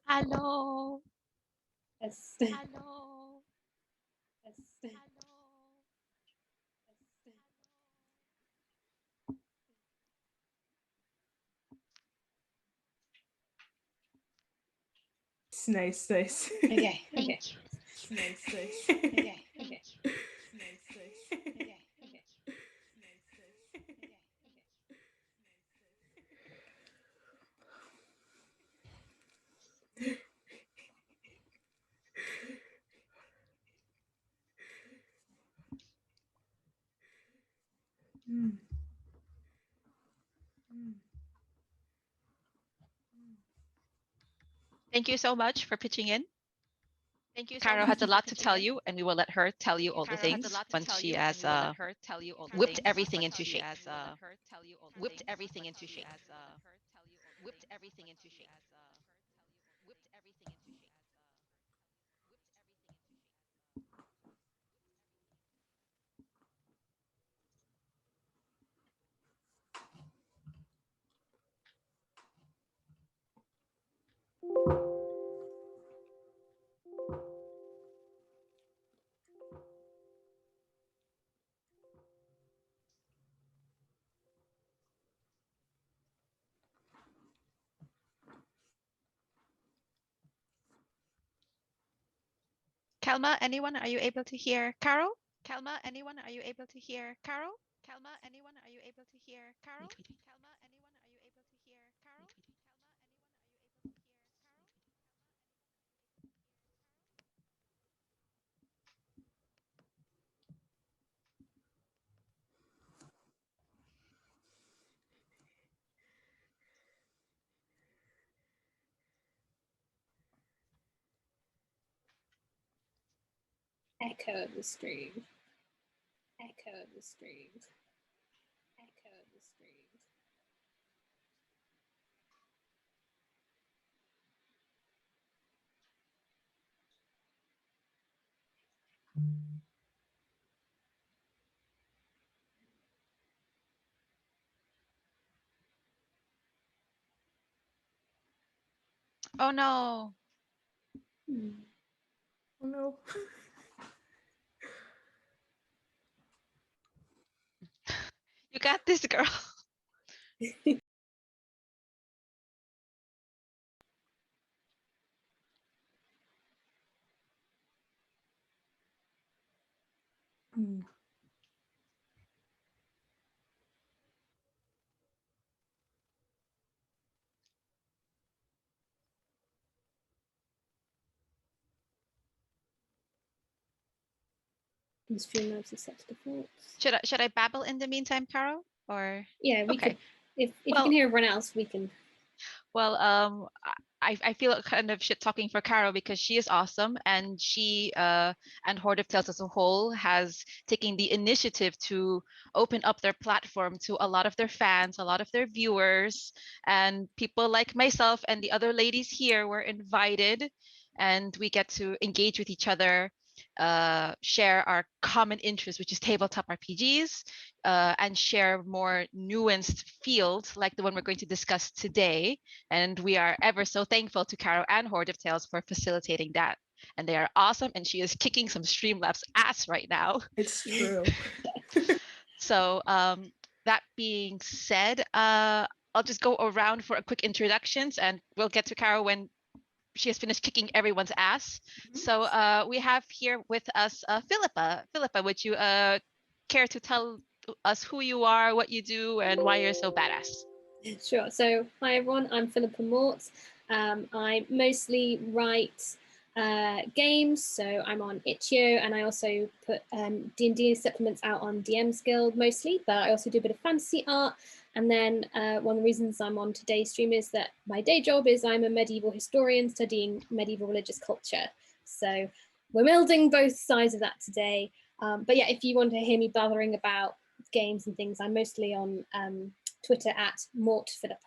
Hello. Yes. Hello. Yes. Nice, nice. Okay. Thank Okay. you. Nice, nice. Okay. Thank Okay. you. Nice, nice. Okay. Thank Okay. you. Mm. Thank you so much for pitching in. Thank you so Caro much has a for lot to pitching tell in. you, and we will let her tell you all the Caro has a things lot to once tell she you, and has we will let her tell you all the whipped things everything once into she shape. has whipped everything into shape. Whipped everything into shape. Whipped everything into shape. Kelma, anyone, are you able to hear Caro? Kelma, anyone, are you able to hear Caro? Kelma, anyone, are you able to hear Caro? Kelma, anyone, are you able to hear Caro? Echo of the stream. Echo of the stream. Echo of the stream. Oh no. Oh no. You got this, girl. Mm. The stream notes are set to default. Should I babble in the meantime, Caro? Or Yeah, we okay. could. If you Well- can hear everyone else, we can. Well, I feel kind of shit talking for Caro because she is awesome, and she and Hoard of Tales as a whole has taken the initiative to open up their platform to a lot of their fans, a lot of their viewers, and people like myself and the other ladies here were invited, and we get to engage with each other, share our common interest, which is tabletop RPGs, and share more nuanced fields like the one we're going to discuss today. And we are ever so thankful to Caro and Hoard of Tales for facilitating that. And they are awesome, and she is kicking some Streamlabs ass right now. It's true. So that being said, I'll just go around for a quick introductions, and we'll get to Caro when she has finished kicking everyone's ass. So we have here with us Philippa. Philippa, would you care to tell us who you are, what you do, and why you're so badass? Sure. So, hi everyone. I'm Philippa Mort. I mostly write games, so I'm on Itch.io, and I also put D&D supplements out on DM's Guild mostly, but I also do a bit of fantasy art. And then one of the reasons I'm on today's stream is that my day job is I'm a medieval historian studying medieval religious culture. So we're melding both sides of that today. But yeah, if you want to hear me blathering about games and things, I'm mostly on Twitter at Mort Philippa,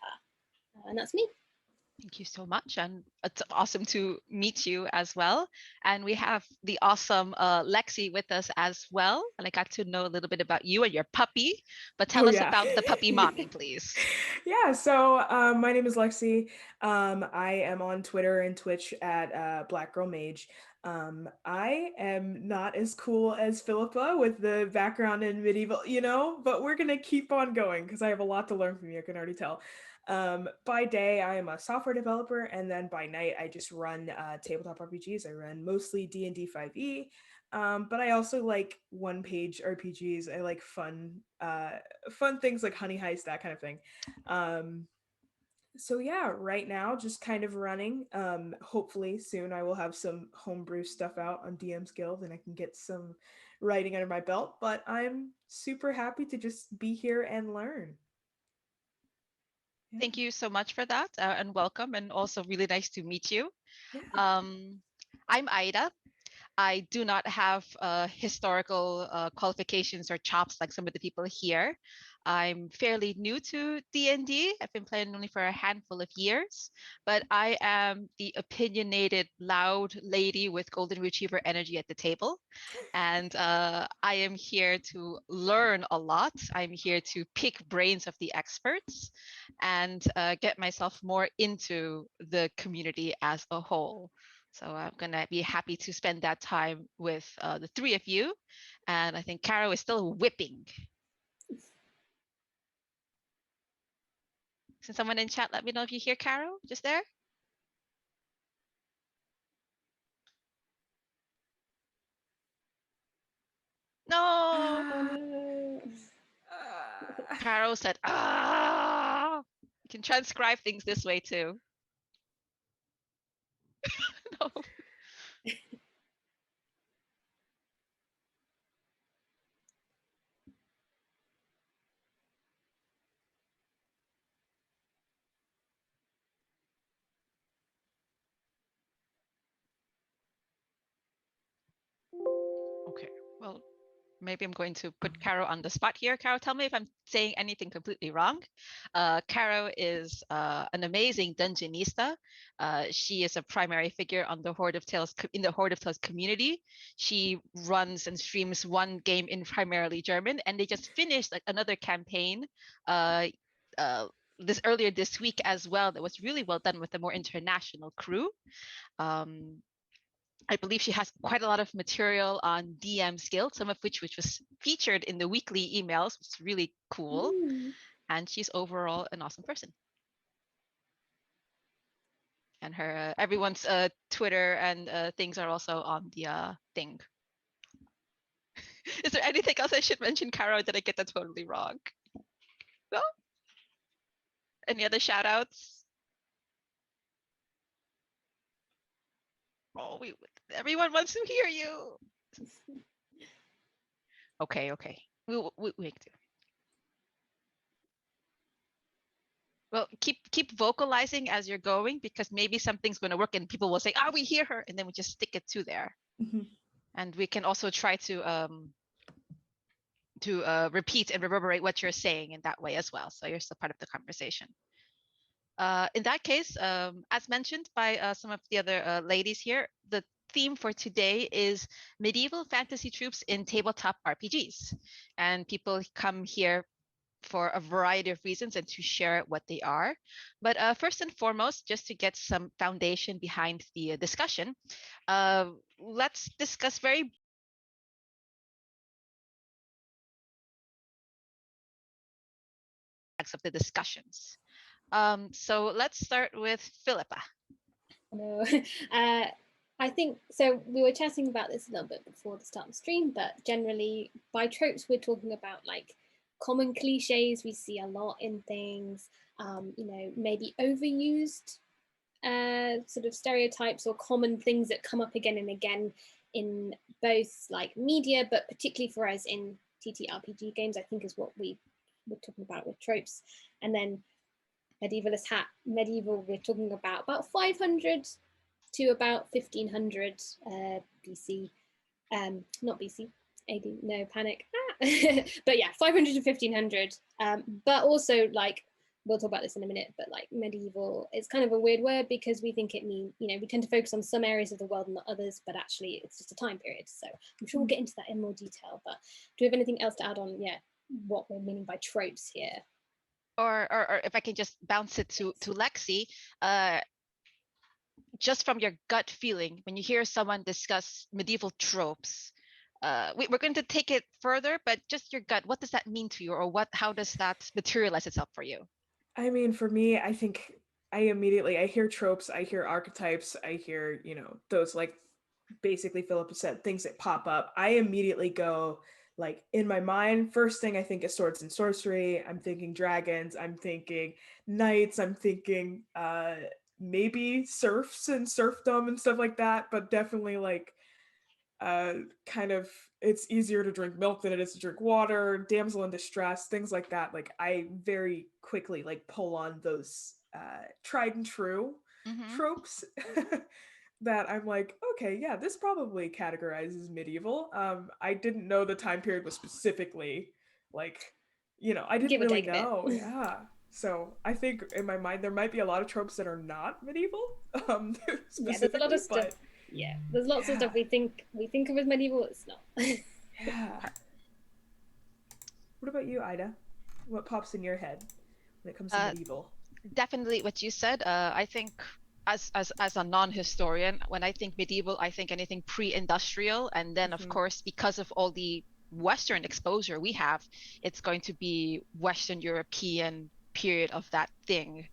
and that's me. Thank you so much, and it's awesome to meet you as well. And we have the awesome Lexi with us as well. And I got to know a little bit about you and your puppy, but tell Oh, us yeah. about the puppy mommy, please. Yeah, so my name is Lexi. I am on Twitter and Twitch at Black Girl Mage. I am not as cool as Philippa with the background in medieval, but we're gonna keep on going because I have a lot to learn from you, I can already tell. By day, I am a software developer, and then by night, I just run tabletop RPGs. I run mostly D&D 5e, but I also like one-page RPGs. I like fun things like Honey Heist, that kind of thing. Um, so yeah, right now just kind of running. Hopefully soon I will have some homebrew stuff out on DM's Guild and I can get some writing under my belt, but I'm super happy to just be here and learn. Yeah. Thank you so much for that, and welcome, and also really nice to meet you. Yeah. I'm Aida. I do not have historical qualifications or chops like some of the people here. I'm fairly new to D&D. I've been playing only for a handful of years, but I am the opinionated, loud lady with golden retriever energy at the table. And I am here to learn a lot. I'm here to pick brains of the experts and get myself more into the community as a whole. So I'm going to be happy to spend that time with the three of you. And I think Caro is still whipping. Can someone in chat let me know if you hear Caro just there? No. Oh no. Caro said, ah. You can transcribe things this way too. No. Okay, well, maybe I'm going to put Caro on the spot here. Caro, tell me if I'm saying anything completely wrong. Caro is an amazing dungeonista. She is a primary figure on the Hoard of Tales in the Hoard of Tales community. She runs and streams one game in primarily German, and they just finished like another campaign uh, earlier this week as well. That was really well done with a more international crew. Um, I believe she has quite a lot of material on DM's Guild, some of which was featured in the weekly emails, which is really cool. And she's overall an awesome person. And her everyone's Twitter and things are also on the thing. Is there anything else I should mention, Caro? Did I get that totally wrong? No? Any other shout outs? Oh, everyone wants to hear you. Okay. We do. Well, keep vocalizing as you're going, because maybe something's going to work and people will say, "Ah, we hear her," and then we just stick it to there. And we can also try to repeat and reverberate what you're saying in that way as well. So you're still part of the conversation. In that case, as mentioned by some of the other ladies here, the theme for today is medieval fantasy tropes in tabletop RPGs. And people come here for a variety of reasons and to share what they are. But first and foremost, just to get some foundation behind the discussion, let's discuss very of the discussions. So let's start with Philippa. No. I think so. We were chatting about this a little bit before the start of the stream, but generally by tropes, we're talking about like common cliches we see a lot in things, maybe overused sort of stereotypes or common things that come up again and again in both like media, but particularly for us in TTRPG games, I think is what we were talking about with tropes. And then medieval, we're talking about 500 to about 1500 BC, not BC, AD, no, panic. But yeah, 500 to 1500, but also like we'll talk about this in a minute, but like medieval, it's kind of a weird word because we think it means, you know, we tend to focus on some areas of the world and not others, but actually it's just a time period. So I'm sure we'll get into that in more detail, but do we have anything else to add on, what we're meaning by tropes here? Or if I can just bounce it to Lexi, just from your gut feeling, when you hear someone discuss medieval tropes, we're going to take it further, but just your gut, what does that mean to you, or how does that materialize itself for you? I mean, for me, I think I hear tropes, I hear archetypes, I hear, those like basically Philippa said, things that pop up. I immediately go like in my mind, first thing I think is swords and sorcery. I'm thinking dragons, I'm thinking knights, I'm thinking maybe serfs and serfdom and stuff like that, but definitely like kind of it's easier to drink milk than it is to drink water, damsel in distress, things like that. Like I very quickly like pull on those tried and true tropes that I'm like, okay, yeah, this probably categorizes medieval. I didn't know the time period was specifically like, I didn't really know. Yeah. So I think in my mind there might be a lot of tropes that are not medieval. Yeah, there's a lot of stuff. Yeah, there's lots of stuff we think of as medieval. It's not. Yeah. What about you, Aida? What pops in your head when it comes to medieval? Definitely what you said. I think as a non-historian, when I think medieval, I think anything pre-industrial, and then of course, because of all the Western exposure we have, it's going to be Western European period of that thing.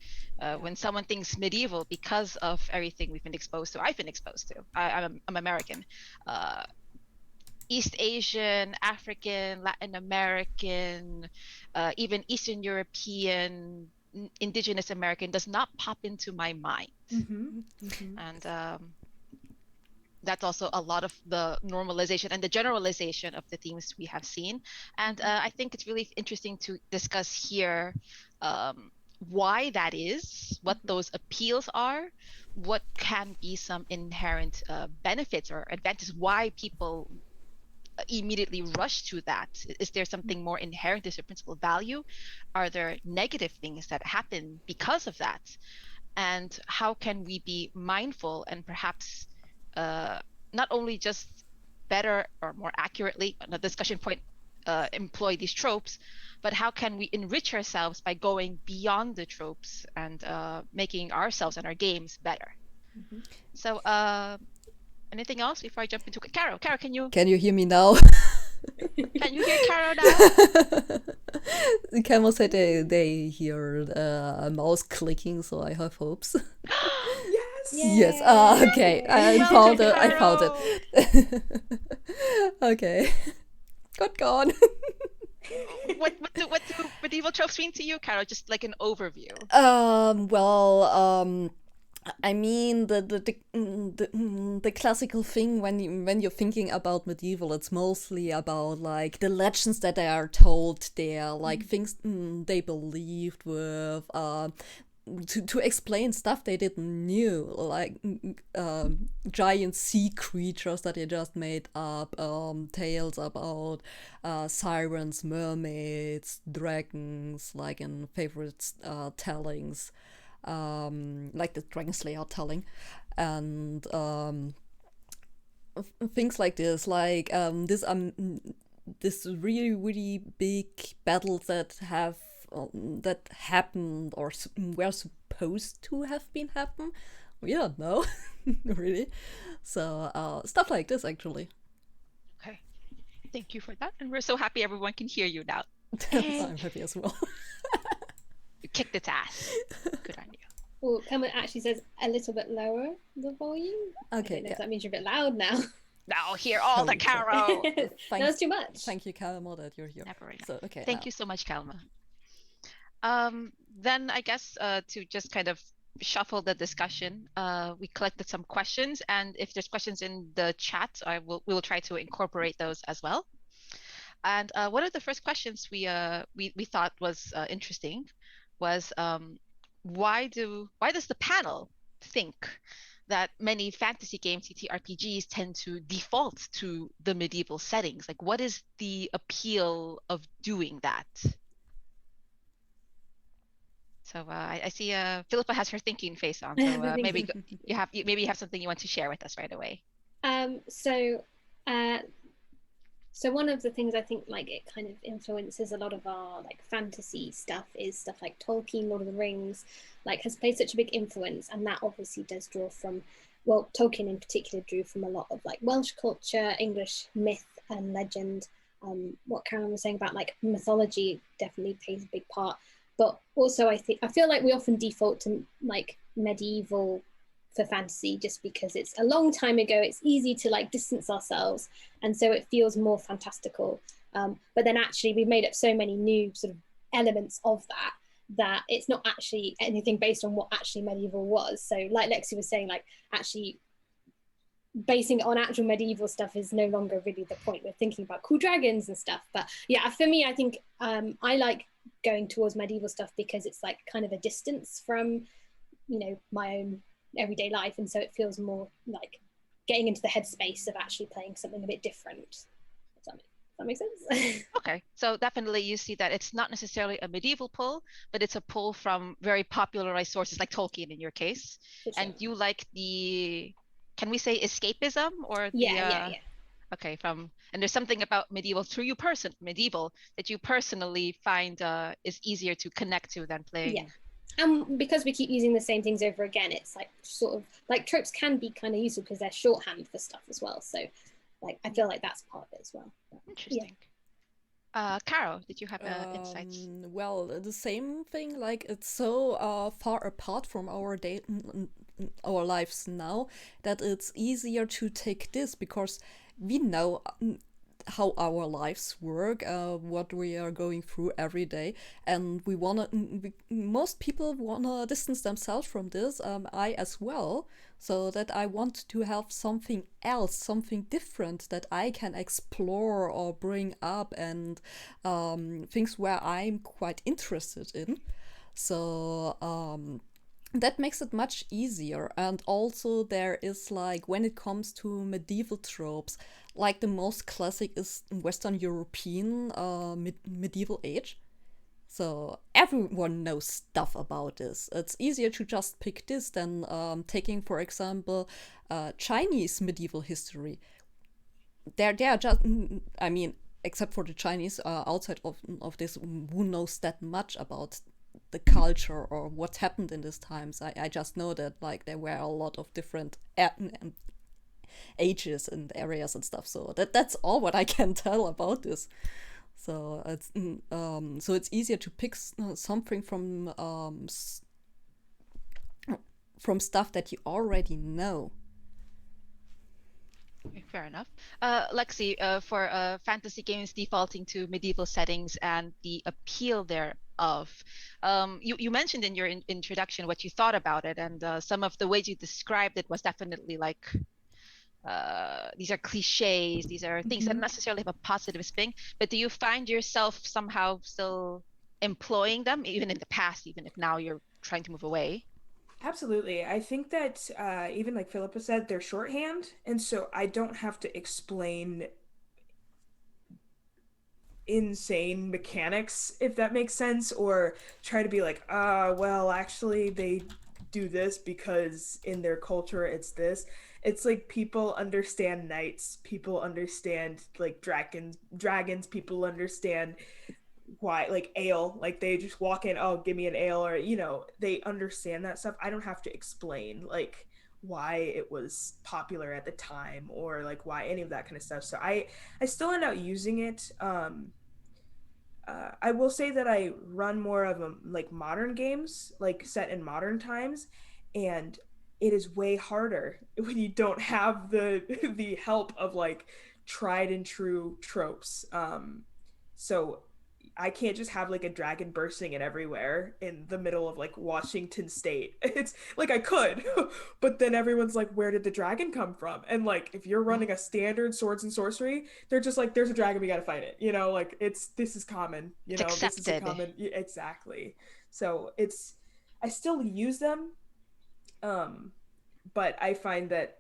When someone thinks medieval, because of everything we've been exposed to, I've been exposed to. I'm American. East Asian, African, Latin American, even Eastern European, Indigenous American does not pop into my mind. And that's also a lot of the normalization and the generalization of the themes we have seen. And I think it's really interesting to discuss here why that is, what those appeals are, what can be some inherent benefits or advantages, why people immediately rush to that. Is there something more inherent? Is there principal value? Are there negative things that happen because of that? And how can we be mindful and perhaps not only just better or more accurately, on a discussion point, employ these tropes, but how can we enrich ourselves by going beyond the tropes and making ourselves and our games better? So anything else before I jump into Carol? Carol, can you hear me now? Can you hear Carol now? Camel said they hear a mouse clicking, so I have hopes. Yes. Okay. I found it. Okay. Gone. What do medieval tropes mean to you, Carol? Just like an overview. I mean the classical thing when you're thinking about medieval, it's mostly about like the legends that they are told there, like things they believed with to explain stuff they didn't knew, like giant sea creatures that they just made up, tales about sirens, mermaids, dragons, like in favorite tellings. Like the Dragon Slayer telling, and things like this, like this really big battles that happened or were supposed to have been happen. We don't know, really. So stuff like this, actually. Okay, thank you for that, and we're so happy everyone can hear you now. I'm happy as well. You kicked its ass. Good on you. Well, Cameron actually says a little bit lower the volume. Okay, if that means you're a bit loud now. Now hear all the Carol. That's too much. Thank you, Kalma, that you're here. Never enough. So okay. Thank you so much, Kalma. Then I guess to just kind of shuffle the discussion, we collected some questions, and if there's questions in the chat, we will try to incorporate those as well. And one of the first questions we thought was interesting was why does the panel think that many fantasy games, TTRPGs, tend to default to the medieval settings? Like, what is the appeal of doing that? So I see Philippa has her thinking face on. So maybe you have something you want to share with us right away. So one of the things I think like it kind of influences a lot of our like fantasy stuff is stuff like Tolkien, Lord of the Rings, like has played such a big influence, and that obviously does draw from, well, Tolkien in particular drew from a lot of like Welsh culture, English myth and legend. What Carolyn was saying about like mythology definitely plays a big part, but also I feel like we often default to like medieval for fantasy just because it's a long time ago. It's easy to like distance ourselves, and so it feels more fantastical. But then actually we've made up so many new sort of elements of that it's not actually anything based on what actually medieval was. So like Lexi was saying, like actually basing it on actual medieval stuff is no longer really the point. We're thinking about cool dragons and stuff. But yeah, for me, I think I like going towards medieval stuff because it's like kind of a distance from, you know, my own everyday life, and so it feels more like getting into the headspace of actually playing something a bit different. Does that make sense? Okay, so definitely you see that it's not necessarily a medieval pull, but it's a pull from very popularized sources like Tolkien in your case. Sure. And you like the, can we say escapism or the yeah. Okay, and there's something about medieval that you personally find is easier to connect to than playing. Yeah. And because we keep using the same things over again, it's like sort of like tropes can be kind of useful because they're shorthand for stuff as well. So like I feel like that's part of it as well. Interesting. Yeah. Carol, did you have insights? Well, the same thing. Like it's so far apart from our our lives now that it's easier to take this because we know how our lives work, what we are going through every day, and most people wanna distance themselves from this. I as well, so that I want to have something else, something different that I can explore or bring up, and things where I'm quite interested in. So that makes it much easier. And also there is like, when it comes to medieval tropes, like the most classic is Western European medieval age. So everyone knows stuff about this. It's easier to just pick this than taking, for example, Chinese medieval history. They are just, I mean, except for the Chinese, outside of this, who knows that much about the culture or what happened in these times. I just know that like there were a lot of different ages and areas and stuff. So that's all what I can tell about this. So it's easier to pick something from stuff that you already know. Okay, fair enough. Lexi, for fantasy games defaulting to medieval settings and the appeal thereof, you mentioned in your introduction what you thought about it, and some of the ways you described it was definitely like, these are cliches, these are things that necessarily have a positive spin, but do you find yourself somehow still employing them, even in the past, even if now you're trying to move away? Absolutely. I think that even like Philippa said, they're shorthand, and so I don't have to explain insane mechanics, if that makes sense, or try to be like, well, actually, they do this because in their culture it's this. It's like people understand knights, people understand like dragons, people understand why, like ale, like they just walk in, oh, give me an ale, or you know, they understand that stuff. I don't have to explain like why it was popular at the time or like why any of that kind of stuff. So I still end up using it. I will say that I run more of like modern games, like set in modern times, and it is way harder when you don't have the the help of like tried and true tropes. So I can't just have like a dragon bursting in everywhere in the middle of like Washington State. It's like I could, but then everyone's like, where did the dragon come from? And like, if you're running a standard swords and sorcery, they're just like, there's a dragon, we gotta fight it. You know, like this is common. You know, this is a common. Exactly. So I still use them, but I find that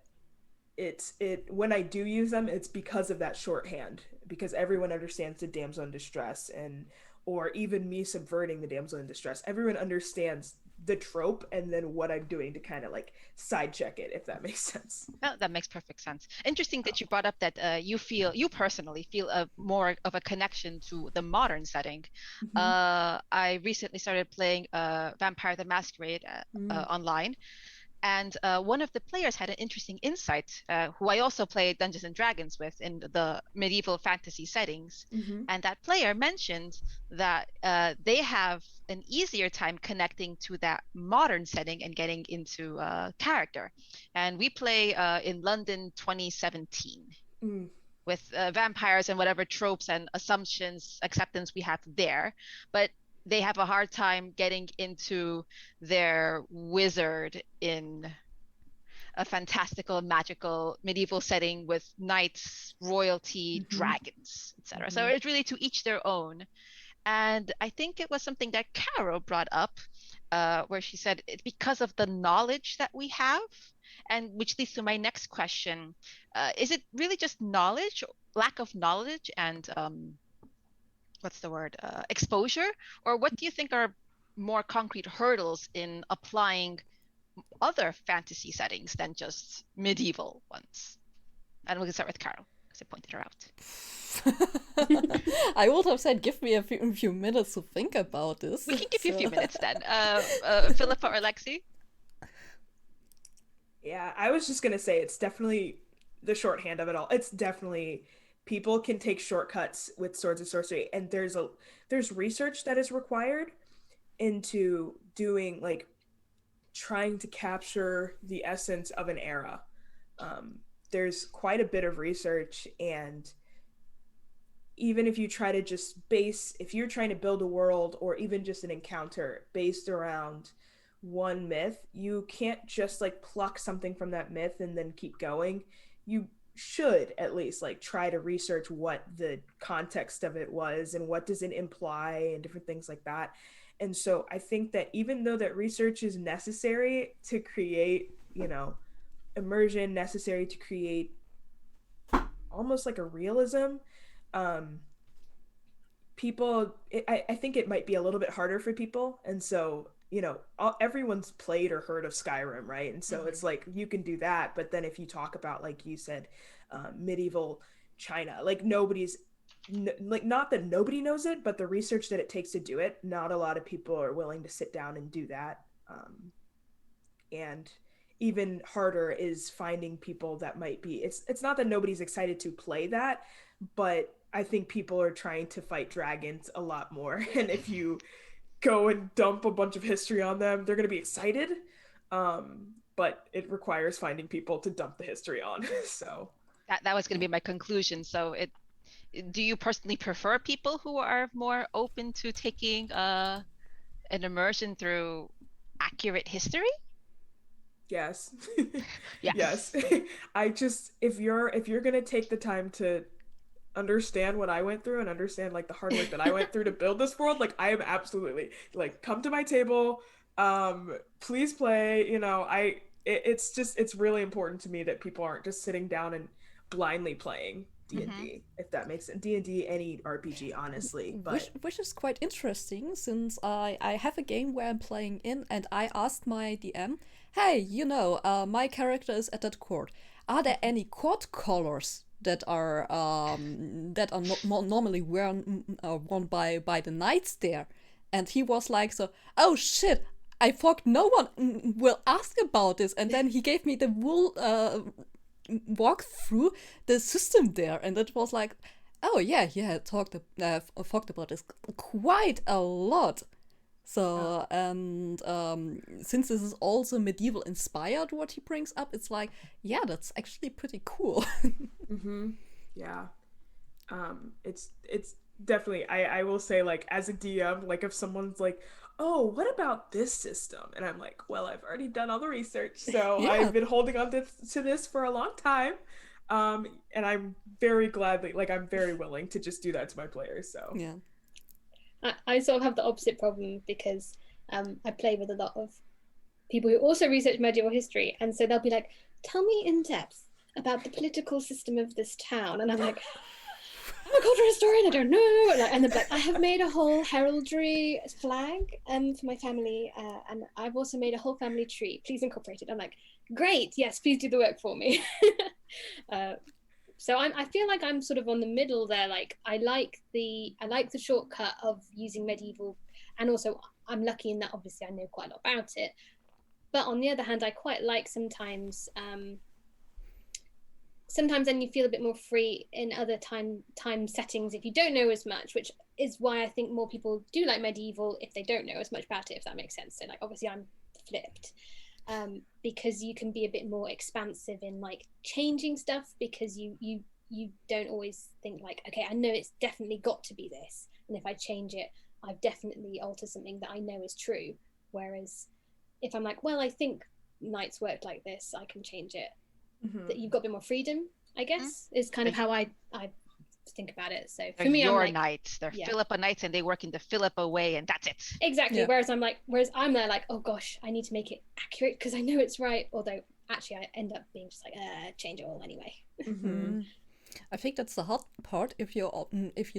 when I do use them, it's because of that shorthand, because everyone understands the damsel in distress and or even me subverting the damsel in distress. Everyone understands the trope and then what I'm doing to kind of like side check it, if that makes sense. Oh, that makes perfect sense. Interesting that you brought up that you personally feel a more of a connection to the modern setting. I recently started playing Vampire the Masquerade online. And one of the players had an interesting insight, who I also played Dungeons and Dragons with in the medieval fantasy settings. And that player mentioned that they have an easier time connecting to that modern setting and getting into character. And we play in London 2017 with vampires and whatever tropes and assumptions, acceptance we have there. But they have a hard time getting into their wizard in a fantastical, magical, medieval setting with knights, royalty, dragons, etc. So it's really to each their own. And I think it was something that Carol brought up, where she said it's because of the knowledge that we have, and which leads to my next question. Is it really just knowledge, lack of knowledge, and what's the word, exposure? Or what do you think are more concrete hurdles in applying other fantasy settings than just medieval ones? And we can start with Carol, because I pointed her out. I would have said, give me a few minutes to think about this. We can give you a few minutes then. Philippa or Lexi? Yeah, I was just going to say it's definitely the shorthand of it all. It's definitely people can take shortcuts with swords and sorcery, and there's research that is required into doing like trying to capture the essence of an era. There's quite a bit of research, and even if you try to just if you're trying to build a world or even just an encounter based around one myth, you can't just like pluck something from that myth and then keep going. You should at least like try to research what the context of it was and what does it imply and different things like that. And so I think that even though that research is necessary to create, immersion, necessary to create almost like a realism, I think it might be a little bit harder for people. And so, everyone's played or heard of Skyrim, right? And so it's like, you can do that. But then if you talk about, like you said, medieval China, like not that nobody knows it, but the research that it takes to do it, not a lot of people are willing to sit down and do that. And even harder is finding people that might be, it's not that nobody's excited to play that, but I think people are trying to fight dragons a lot more. And if you go and dump a bunch of history on them, they're going to be excited. But it requires finding people to dump the history on. So that was going to be my conclusion. So do you personally prefer people who are more open to taking an immersion through accurate history? Yes. Yes. I just, if you're going to take the time to understand what I went through and understand like the hard work that I went through to build this world, like I am absolutely like, come to my table, please play, it's really important to me that people aren't just sitting down and blindly playing D&D, if that makes sense. D&D, any RPG, honestly. But which is quite interesting, since I have a game where I'm playing in, and I asked my DM, hey, my character is at that court. Are there any court colors that are normally worn by the knights there? And he was like, so, oh shit, I thought no one will ask about this. And then he gave me the walk through the system there, and it was like, oh yeah, talked about this quite a lot. So and since this is also medieval inspired, what he brings up, it's like, yeah, that's actually pretty cool. Yeah, it's definitely, I will say, like, as a DM, like if someone's like, oh, what about this system? And I'm like, well, I've already done all the research, so yeah. I've been holding on to this for a long time. And I'm very gladly, like, I'm very willing to just do that to my players, so. Yeah. I sort of have the opposite problem, because I play with a lot of people who also research medieval history, and so they'll be like, tell me in depth about the political system of this town, and I'm like, I'm a cultural historian, I don't know. Like, and then like, I have made a whole heraldry flag for my family, and I've also made a whole family tree. Please incorporate it. I'm like, great, yes, please do the work for me. So I feel like I'm sort of on the middle there. Like I like the shortcut of using medieval, and also I'm lucky in that obviously I know quite a lot about it. But on the other hand, I quite like sometimes then you feel a bit more free in other time settings if you don't know as much, which is why I think more people do like medieval if they don't know as much about it, if that makes sense. So like obviously I'm flipped, because you can be a bit more expansive in like changing stuff, because you don't always think like, okay, I know it's definitely got to be this, and if I change it I've definitely altered something that I know is true. Whereas if I'm like, well, I think knights work like this, I can change it. That you've got a bit more freedom, I guess, is kind of how I think about it. So for me, your I'm like, knights, they're Philippa knights, and they work in the Philippa way, and that's it. Exactly. Yeah. Whereas I'm there like, oh gosh, I need to make it accurate because I know it's right. Although actually, I end up being just like, change it all anyway. I think that's the hard part if you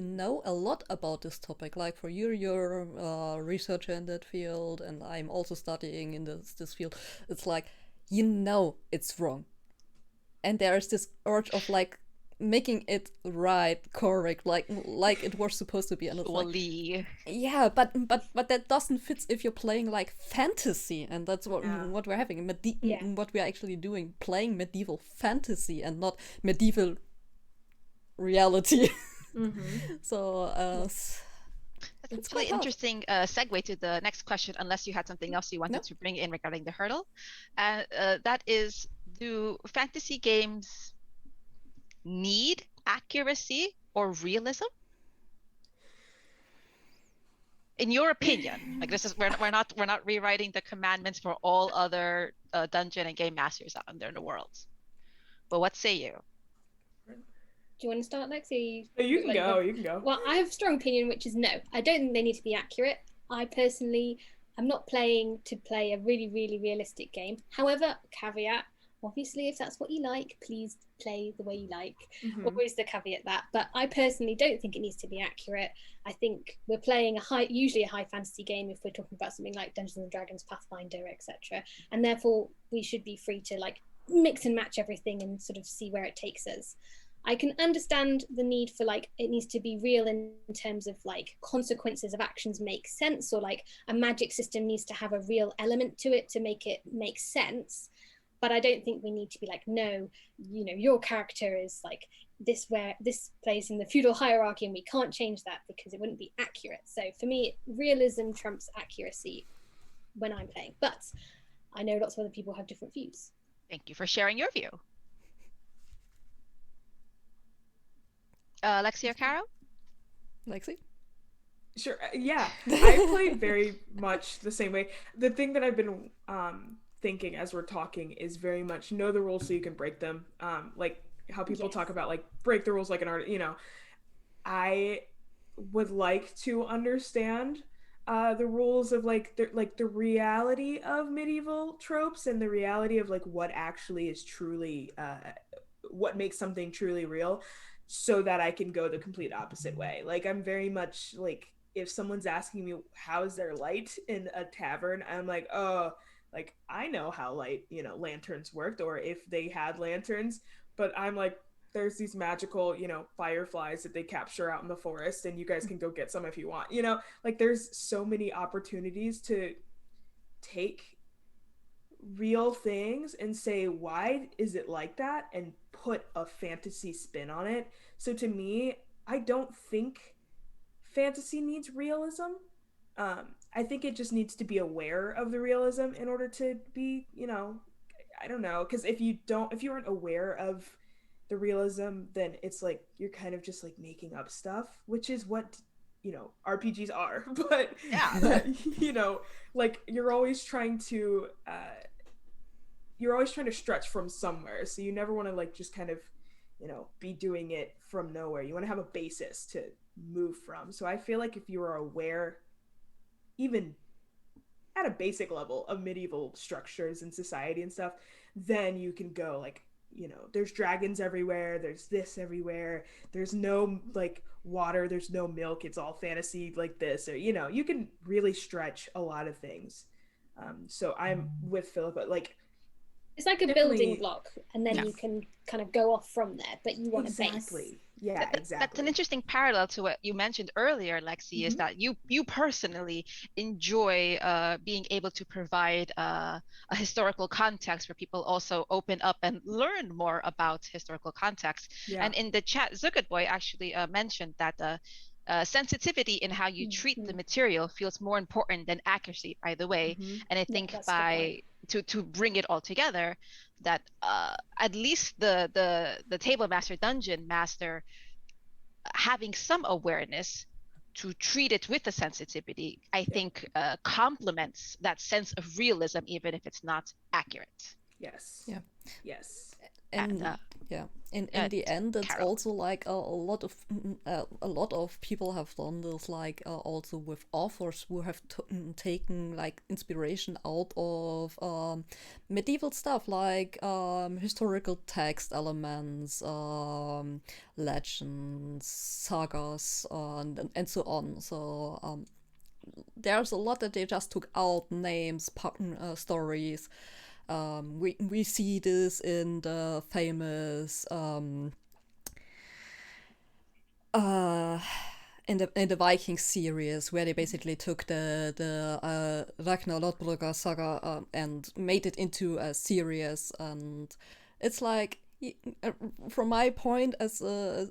know a lot about this topic. Like for you, you're a researcher in that field, and I'm also studying in this field. It's like, you know it's wrong, and there's this urge of like making it right, correct, like it was supposed to be. And it's like, yeah, but that doesn't fit if you're playing like fantasy, and that's what we're having. What we're actually doing, playing medieval fantasy and not medieval reality. So it's really interesting segue to the next question, unless you had something else you wanted to bring in regarding the hurdle. That is, do fantasy games need accuracy or realism? In your opinion, like this is we're not rewriting the commandments for all other dungeon and game masters out there in the world. But what say you? Do you want to start, Lexi? You can go. You can go. Well, I have a strong opinion, which is no. I don't think they need to be accurate. I personally, I'm not playing to play a really, really realistic game. However, caveat, obviously, if that's what you like, please play the way you like. Always the caveat that. But I personally don't think it needs to be accurate. I think we're playing usually a high fantasy game if we're talking about something like Dungeons and Dragons, Pathfinder, etc. And therefore, we should be free to like mix and match everything and sort of see where it takes us. I can understand the need for like, it needs to be real in terms of like consequences of actions make sense, or like a magic system needs to have a real element to it to make it make sense. But I don't think we need to be like, no, you know, your character is like this plays in the feudal hierarchy and we can't change that because it wouldn't be accurate. So for me, realism trumps accuracy when I'm playing. But I know lots of other people have different views. Thank you for sharing your view. Lexi or Carol? Lexi? Sure. Yeah, I played very much the same way. The thing that I've been thinking as we're talking is very much know the rules so you can break them. Like how people talk about like break the rules like an art. You know, I would like to understand the rules of like the reality of medieval tropes and the reality of like what actually is truly what makes something truly real, so that I can go the complete opposite way. Like I'm very much like, if someone's asking me how is there light in a tavern, I'm like, oh, like I know how light, you know, lanterns worked, or if they had lanterns, but I'm like, there's these magical, you know, fireflies that they capture out in the forest and you guys can go get some if you want, you know, like there's so many opportunities to take real things and say, why is it like that, and put a fantasy spin on it. So to me, I don't think fantasy needs realism. I think it just needs to be aware of the realism in order to be, you know, I don't know, because if you aren't aware of the realism, then it's like you're kind of just like making up stuff, which is what, you know, RPGs are. But you know, like you're always trying to stretch from somewhere, so you never want to like just kind of, you know, be doing it from nowhere. You want to have a basis to move from. So I feel like if you are aware, even at a basic level, of medieval structures and society and stuff, then you can go like, you know, there's dragons everywhere, there's this everywhere, there's no like water, there's no milk, it's all fantasy like this, or you know, you can really stretch a lot of things. So I'm with Philippa, like it's like a definitely building block, and then Yeah. you can kind of go off from there, but you want a base. exactly. Yeah, That's an exactly. interesting parallel to what you mentioned earlier, Lexi, is Mhm. that you personally enjoy being able to provide a historical context where people also open up and learn more about historical context. Yeah. And in the chat, Zuckerboy actually mentioned that sensitivity in how you treat the material feels more important than accuracy, by the way. Mhm. And I Yeah, think that's a good point. to bring it all together, that at least the table master, dungeon master, having some awareness to treat it with the sensitivity, I think complements that sense of realism, even if it's not accurate. Yes. Yeah. Yes. And yeah, in the end, it's Carol. also like a lot of people have done this, like also with authors who have taken like inspiration out of medieval stuff, like historical text elements, legends, sagas, and so on. So there's a lot that they just took out, names, stories. We see this in the famous in the Viking series, where they basically took the Ragnar Lodbrokar saga and made it into a series, and it's like from my point as a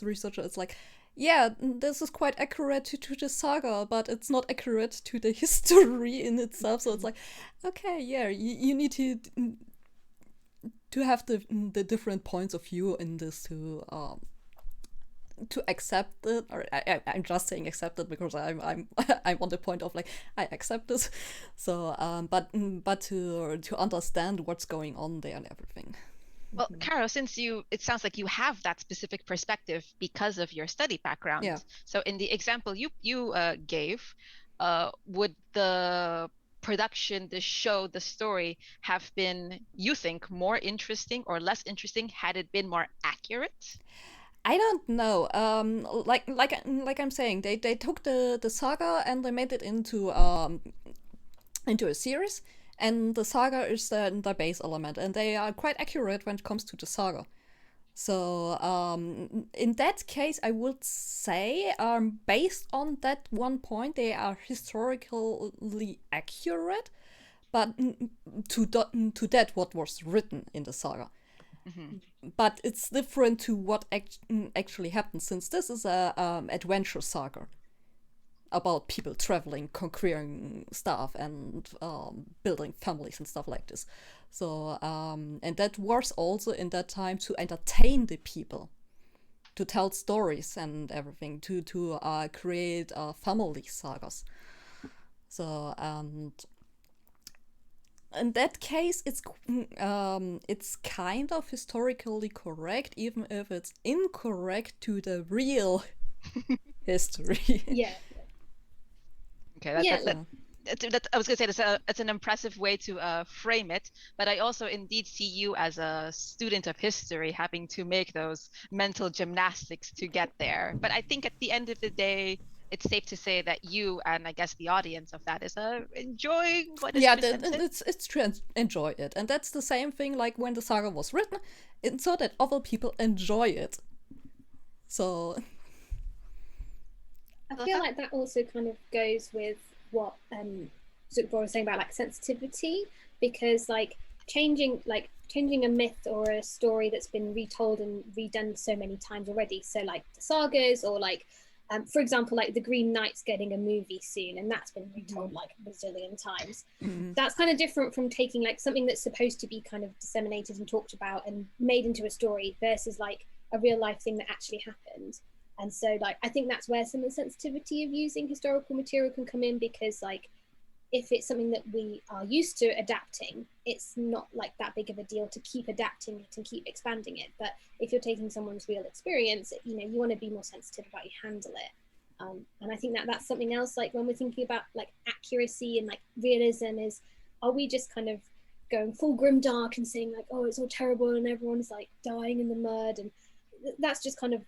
researcher, it's like, yeah, this is quite accurate to the saga, but it's not accurate to the history in itself. So it's like, okay, yeah, you need to have the different points of view in this to accept it. Or I'm just saying accept it because I'm I'm on the point of like, I accept this. So but to understand what's going on there and everything. Well, Caro, since it sounds like you have that specific perspective because of your study background. Yeah. So in the example you gave, would the production, the show, the story have been, you think, more interesting or less interesting had it been more accurate? I don't know. Like I'm saying, they took the saga and they made it into a series, and the saga is the base element, and they are quite accurate when it comes to the saga. So in that case, I would say, based on that one point, they are historically accurate, but to that what was written in the saga. Mm-hmm. But it's different to what actually happened, since this is a adventure saga about people traveling, conquering stuff, and building families and stuff like this. So and that was also in that time to entertain the people, to tell stories and everything, to create family sagas. So in that case, it's kind of historically correct, even if it's incorrect to the real history. Yeah. Okay, I was going to say it's an impressive way to frame it, but I also indeed see you as a student of history having to make those mental gymnastics to get there. But I think at the end of the day, it's safe to say that you, and I guess the audience of that, is enjoying what is presented. It's to enjoy it, and that's the same thing like when the saga was written, it's so that other people enjoy it. So I feel like that also kind of goes with what Zuckerberg was saying about like sensitivity, because like changing a myth or a story that's been retold and redone so many times already. So like the sagas, or like for example, like the Green Knight's getting a movie soon, and that's been retold like a bazillion times. That's kind of different from taking like something that's supposed to be kind of disseminated and talked about and made into a story versus like a real life thing that actually happened. And so like I think that's where some of the sensitivity of using historical material can come in, because like if it's something that we are used to adapting, it's not like that big of a deal to keep adapting it and keep expanding it. But if you're taking someone's real experience, you know, you want to be more sensitive about how you handle it. And I think that that's something else, like when we're thinking about like accuracy and like realism, is are we just kind of going full grim dark and saying like, oh, it's all terrible and everyone's like dying in the mud, and that's just kind of,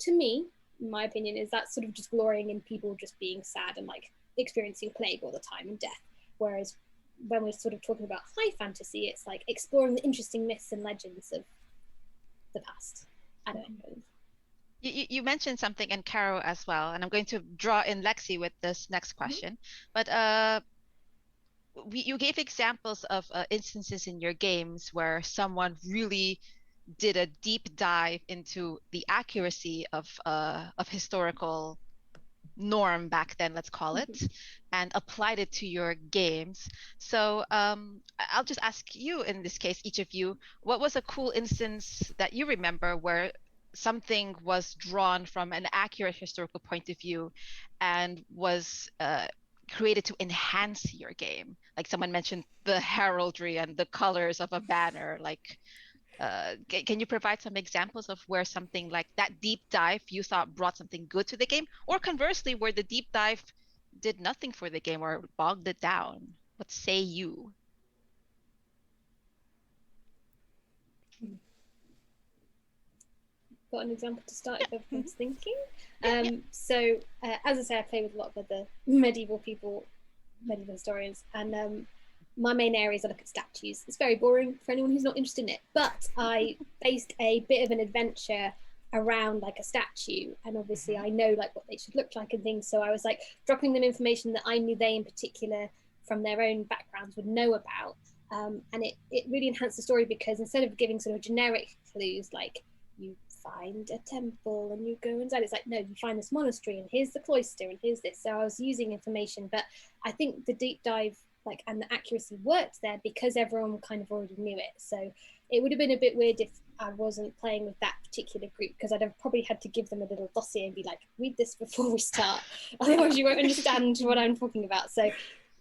to me, my opinion is that's sort of just glorying in people just being sad and like experiencing plague all the time and death. Whereas when we're sort of talking about high fantasy, it's like exploring the interesting myths and legends of the past. I don't know. You mentioned something, and Caro as well, and I'm going to draw in Lexi with this next question. But you gave examples of instances in your games where someone really did a deep dive into the accuracy of historical norm back then, let's call it, and applied it to your games. So I'll just ask you in this case, each of you, what was a cool instance that you remember where something was drawn from an accurate historical point of view and was created to enhance your game? Like someone mentioned the heraldry and the colors of a banner. Like, can you provide some examples of where something like that deep dive you thought brought something good to the game, or conversely, where the deep dive did nothing for the game or bogged it down? What say you? Got an example to start if everyone's thinking. So as I say, I play with a lot of other medieval people, medieval historians, and my main area is I look at statues. It's very boring for anyone who's not interested in it, but I based a bit of an adventure around like a statue, and obviously I know like what they should look like and things, so I was like dropping them information that I knew they in particular from their own backgrounds would know about, and it really enhanced the story, because instead of giving sort of generic clues like you find a temple and you go inside, it's like, no, you find this monastery and here's the cloister and here's this. So I was using information, but I think the deep dive like and the accuracy worked there because everyone kind of already knew it. So it would have been a bit weird if I wasn't playing with that particular group, because I'd have probably had to give them a little dossier and be like, read this before we start, otherwise you won't understand what I'm talking about. So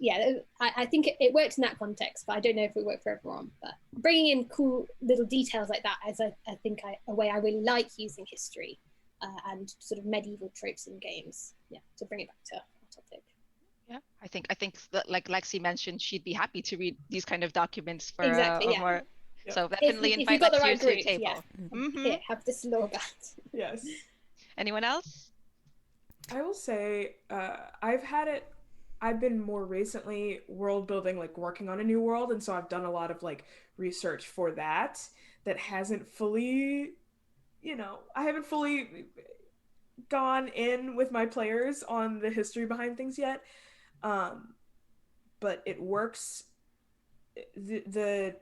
yeah, I think it worked in that context, but I don't know if it worked for everyone. But bringing in cool little details like that is, I think, a way I really like using history and sort of medieval tropes in games. Yeah, to bring it back to our topic. Yeah, I think that, like Lexi mentioned, she'd be happy to read these kind of documents for exactly, yeah. more. Yep. So definitely if invite you've got the Lexi right to the group, table. yeah. Here, have this law about. Yes. Anyone else? I will say I've been more recently world building, like working on a new world, and so I've done a lot of like research for that hasn't fully, I haven't fully gone in with my players on the history behind things yet. But it works. The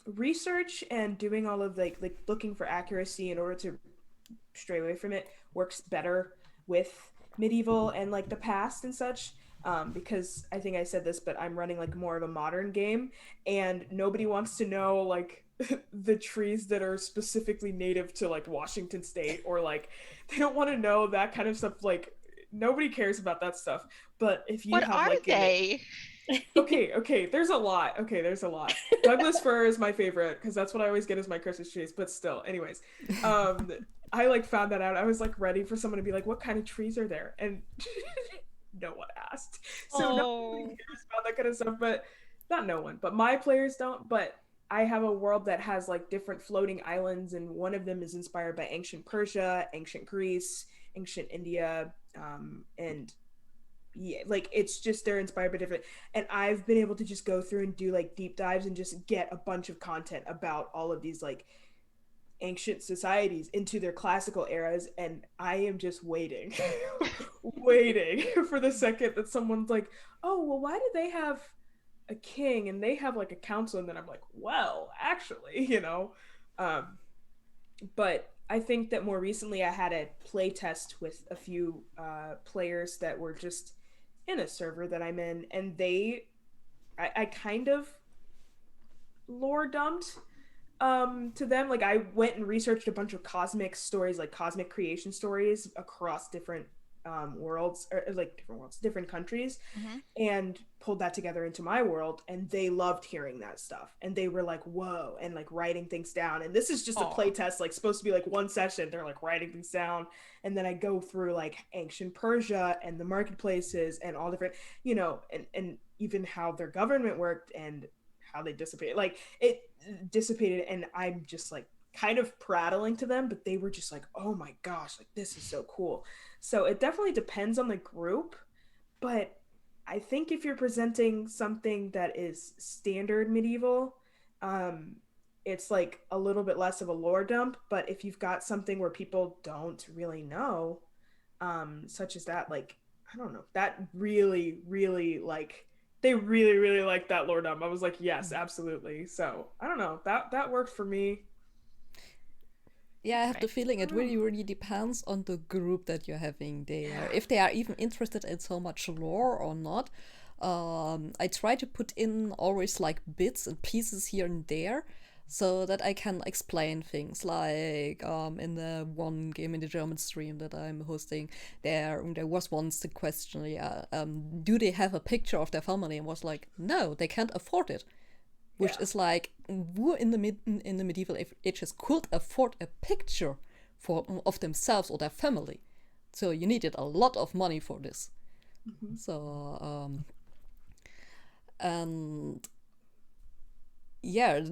research and doing all of like looking for accuracy in order to stray away from it works better with medieval and like the past and such, because I think I said this, but I'm running like more of a modern game, and nobody wants to know like the trees that are specifically native to like Washington State, or like they don't want to know that kind of stuff. Like nobody cares about that stuff. But if you What have are like they? Okay, there's a lot. Douglas fir is my favorite because that's what I always get as my Christmas trees, but still, anyways, I like found that out. I was like ready for someone to be like, what kind of trees are there? And no one asked. So no one cares about that kind of stuff, but not no one, but my players don't. But I have a world that has like different floating islands, and one of them is inspired by ancient Persia, ancient Greece, ancient India, and yeah, like it's just they're inspired by different, and I've been able to just go through and do like deep dives and just get a bunch of content about all of these like ancient societies into their classical eras, and I am just waiting waiting for the second that someone's like, oh well, why do they have a king and they have like a council, and then I'm like, well actually, but I think that more recently I had a play test with a few players that were just in a server that I'm in, and I kind of lore dumped to them. Like I went and researched a bunch of cosmic stories, like cosmic creation stories across different worlds, or like different countries, and pulled that together into my world, and they loved hearing that stuff, and they were like, whoa, and like writing things down. And this is just a play test, like supposed to be like one session, they're like writing things down, and then I go through like ancient Persia and the marketplaces and all different, and even how their government worked and how they dissipated. Like it dissipated, and I'm just like kind of prattling to them, but they were just like, oh my gosh, like this is so cool. So it definitely depends on the group, but I think if you're presenting something that is standard medieval, it's like a little bit less of a lore dump. But if you've got something where people don't really know, such as that, like, I don't know, that really, really like they really, really like that lore dump. I was like, yes, absolutely. So I don't know, that worked for me. Yeah, I have the Right. feeling it really, really depends on the group that you're having there. If they are even interested in so much lore or not. I try to put in always like bits and pieces here and there so that I can explain things. Like in the one game in the German stream that I'm hosting, there was once the question, do they have a picture of their family? And was like, no, they can't afford it. Which is like, who in the medieval ages could afford a picture of themselves or their family? So you needed a lot of money for this. So and yeah,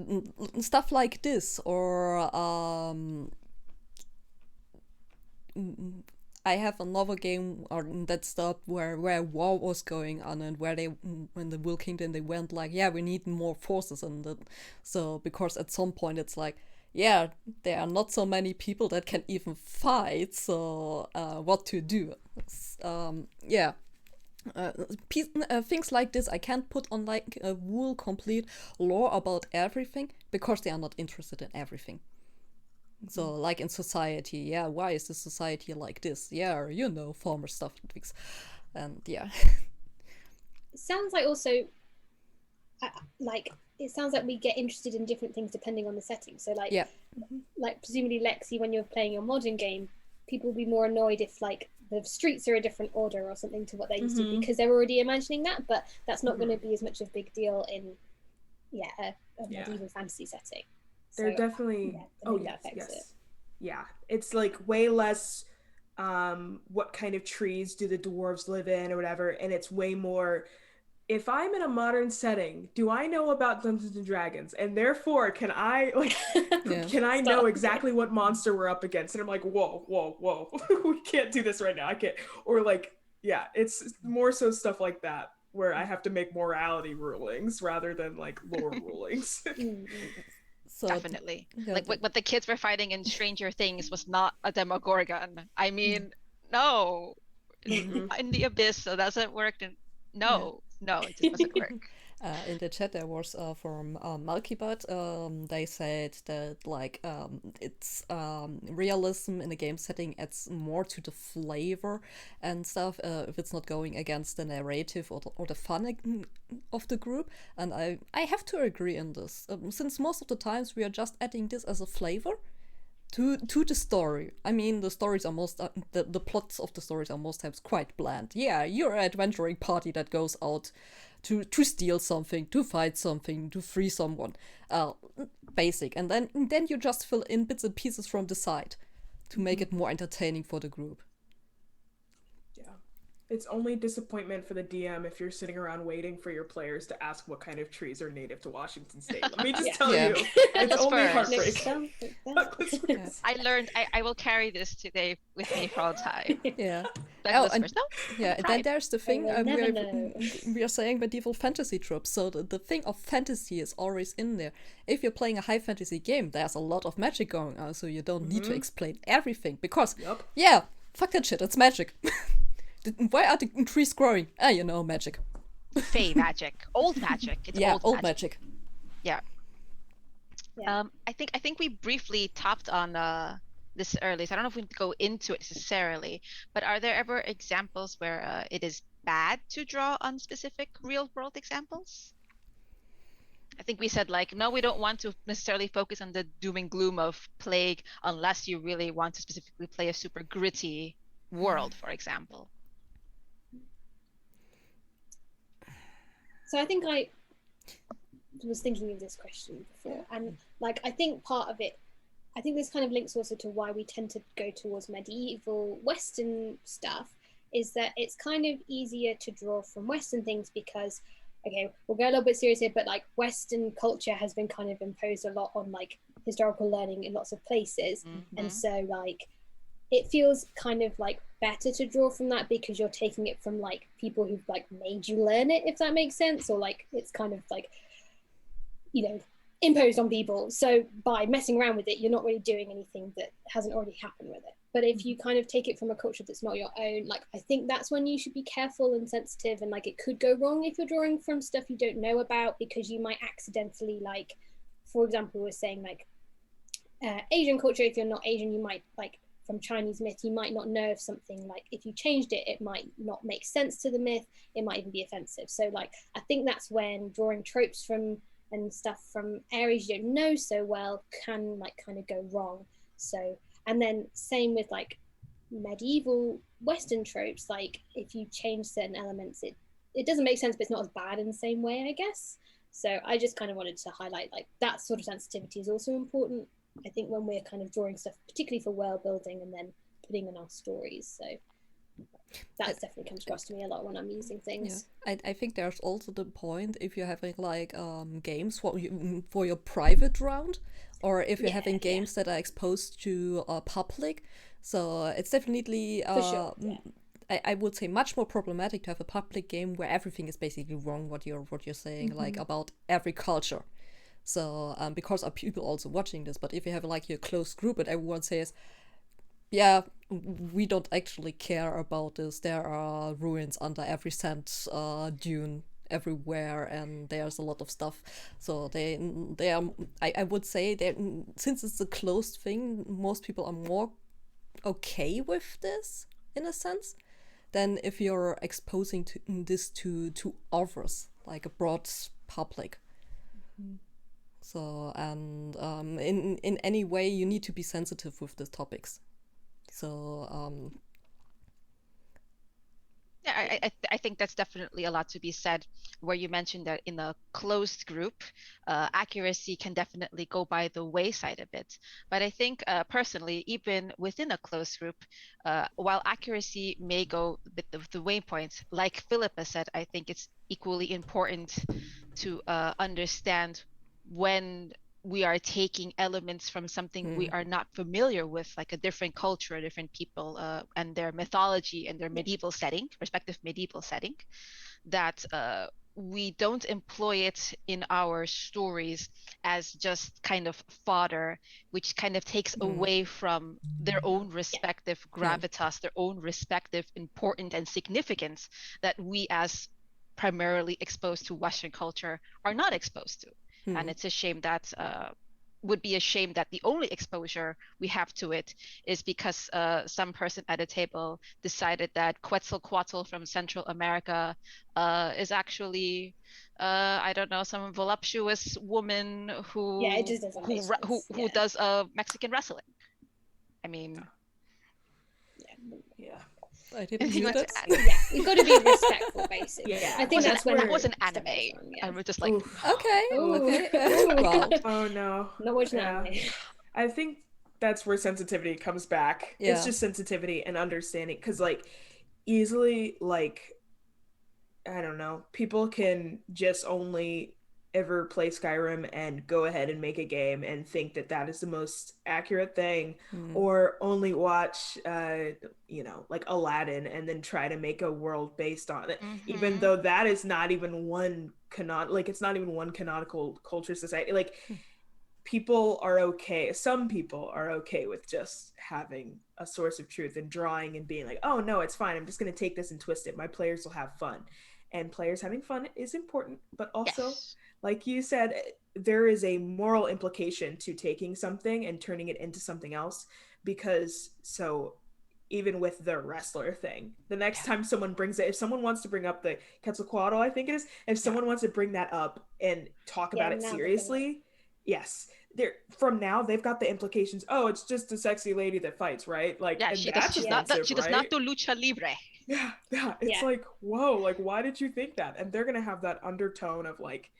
stuff like this, or I have another game that stopped where war was going on, and where when the Will Kingdom, they went like, yeah, we need more forces, and so because at some point it's like, yeah, there are not so many people that can even fight, so what to do? Yeah. Things like this I can't put on like a whole complete lore about everything, because they are not interested in everything. So like in society, yeah, why is the society like this? Yeah, former stuff and things. And yeah. It sounds like also like it sounds like we get interested in different things depending on the setting. So like, like presumably Lexi, when you're playing your modern game, people will be more annoyed if like the streets are a different order or something to what they used to, because they're already imagining that. But that's not going to be as much of a big deal in a medieval fantasy setting. They're definitely that affects it. Yeah, it's like way less what kind of trees do the dwarves live in or whatever, and it's way more, if I'm in a modern setting, do I know about Dungeons and Dragons? And therefore, can I can I know exactly what monster we're up against? And I'm like, whoa, we can't do this right now. I can't. Or like, yeah, it's more so stuff like that where I have to make morality rulings rather than like lore rulings. So definitely. Like what the kids were fighting in Stranger Things was not a Demogorgon. I mean, no. In the Abyss, so doesn't work. No, it just doesn't work. In the chat there was from Malkibot, they said that like it's realism in a game setting adds more to the flavor and stuff if it's not going against the narrative or the fun of the group, and I have to agree in this, since most of the times we are just adding this as a flavor to the story. I mean, the stories are most the plots of the stories are most times quite bland. Yeah, you're an adventuring party that goes out to steal something, to fight something, to free someone. Basic. And then you just fill in bits and pieces from the side to make it more entertaining for the group. It's only disappointment for the DM if you're sitting around waiting for your players to ask what kind of trees are native to Washington State. Let me just tell you, it's only heartbreak. I learned I will carry this today with me for all time. Yeah. And then there's the thing, we are saying medieval fantasy tropes, so the thing of fantasy is always in there. If you're playing a high fantasy game, there's a lot of magic going on, so you don't need to explain everything, because, fuck that shit, it's magic. Why are the trees growing? Magic. Fey magic. Old magic. It's old magic. Yeah. I think we briefly tapped on this early, so I don't know if we can go into it necessarily, but are there ever examples where it is bad to draw on specific real world examples? I think we said like, no, we don't want to necessarily focus on the doom and gloom of plague unless you really want to specifically play a super gritty world, for example. So I think I was thinking of this question before, and like I think part of it, I think this kind of links also to why we tend to go towards medieval Western stuff, is that it's kind of easier to draw from Western things because okay, we'll go a little bit serious here, but like Western culture has been kind of imposed a lot on like historical learning in lots of places. And so like it feels kind of like better to draw from that because you're taking it from like people who've like made you learn it, if that makes sense, or like it's kind of like, you know, imposed on people. So by messing around with it, you're not really doing anything that hasn't already happened with it. But if you kind of take it from a culture that's not your own, like I think that's when you should be careful and sensitive, and like it could go wrong if you're drawing from stuff you don't know about, because you might accidentally, like, for example, we're saying like Asian culture, if you're not Asian, you might like from Chinese myth, you might not know if something, like if you changed it, it might not make sense to the myth, it might even be offensive. So like I think that's when drawing tropes from and stuff from areas you don't know so well can like kind of go wrong. So, and then same with like medieval Western tropes, like if you change certain elements, it doesn't make sense, but it's not as bad in the same way, I guess. So I just kind of wanted to highlight like that sort of sensitivity is also important, I think, when we're kind of drawing stuff, particularly for world building and then putting in our stories. So that definitely comes across to me a lot when I'm using things. Yeah. I think there's also the point if you're having like games for your private round, or if you're having games that are exposed to public. So it's definitely For sure, I would say much more problematic to have a public game where everything is basically wrong what you're saying, like about every culture. So because are people also watching this, but if you have like your closed group and everyone says, yeah, we don't actually care about this. There are ruins under every sand dune everywhere, and there's a lot of stuff. So they are. I would say that since it's a closed thing, most people are more okay with this in a sense than if you're exposing this to others, like a broad public. So and in any way you need to be sensitive with these topics. So yeah, I think that's definitely a lot to be said, where you mentioned that in a closed group, accuracy can definitely go by the wayside a bit. But I think personally, even within a closed group, while accuracy may go with the waypoint, like Philippa said, I think it's equally important to understand when we are taking elements from something we are not familiar with, like a different culture, a different people, and their mythology and their medieval setting, respective medieval setting, that we don't employ it in our stories as just kind of fodder, which kind of takes away from their own respective gravitas, their own respective importance and significance that we as primarily exposed to Western culture are not exposed to. And it's a shame that would be a shame that the only exposure we have to it is because some person at a table decided that Quetzalcoatl from Central America is actually I don't know, some voluptuous woman who it just doesn't make sense. who does Mexican wrestling. I mean, Yeah. I didn't hear that. Yeah, you've got to be respectful, basically. Yeah, I think that's when it was an anime. I was just like, okay. Wow. Oh no. Not watching anime. I think that's where sensitivity comes back. Yeah. It's just sensitivity and understanding, because like easily, like, I don't know, people can just only ever play Skyrim and go ahead and make a game and think that that is the most accurate thing, or only watch like Aladdin and then try to make a world based on it, even though that is not even one it's not even one canonical culture society. Like people are okay, some people are okay with just having a source of truth and drawing and being like, oh no, it's fine, I'm just going to take this and twist it, my players will have fun. And players having fun is important, but also like you said, there is a moral implication to taking something and turning it into something else, because so even with the wrestler thing, the next time someone brings it, if someone wants to bring up the Quetzalcoatl, I think it is, if someone wants to bring that up and talk about it seriously, yes, they're from now they've got the implications. Oh, it's just a sexy lady that fights, right? Like, and she that's does not do lucha libre. It's like, whoa, like why did you think that? And they're gonna have that undertone of like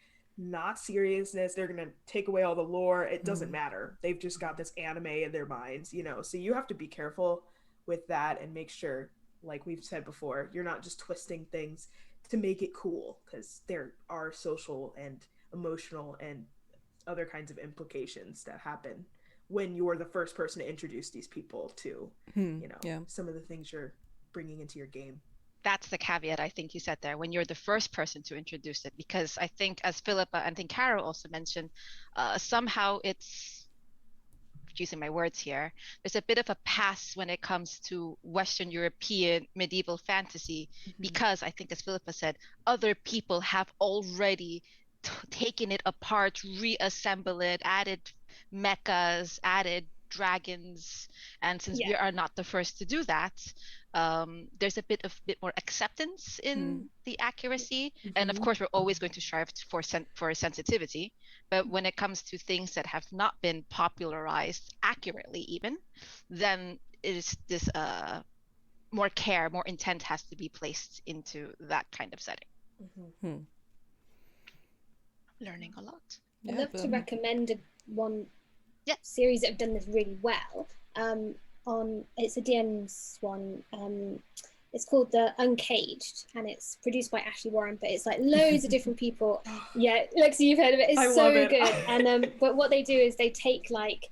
not seriousness. They're gonna take away all the lore. It doesn't matter, they've just got this anime in their minds, so you have to be careful with that and make sure, like we've said before, you're not just twisting things to make it cool, because there are social and emotional and other kinds of implications that happen when you're the first person to introduce these people to, some of the things you're bringing into your game. That's the caveat I think you said there, when you're the first person to introduce it, because I think, as Philippa and I think Carol also mentioned, somehow it's, using my words here, there's a bit of a pass when it comes to Western European medieval fantasy, because I think, as Philippa said, other people have already taken it apart, reassembled it, added mechas, added dragons, and since we are not the first to do that, there's a bit more acceptance in the accuracy, and of course we're always going to strive for sensitivity, but when it comes to things that have not been popularized accurately even, then it is this more care, more intent has to be placed into that kind of setting. Learning a lot. I'd love to recommend one series that have done this really well. It's a DM's one. It's called The Uncaged, and it's produced by Ashley Warren, but it's like loads of different people. Yeah, Lexi, you've heard of it. It's so good. And but what they do is they take like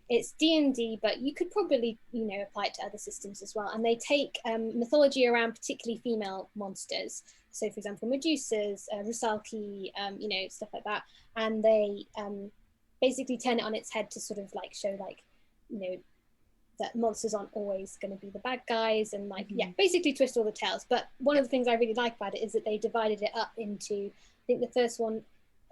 it's D&D, but you could probably apply it to other systems as well. And they take mythology around particularly female monsters. So, for example, Medusas, Rusalki, stuff like that, and they basically turn it on its head to sort of like show like that monsters aren't always going to be the bad guys, and like basically twist all the tails. But one of the things I really like about it is that they divided it up into, I think the first one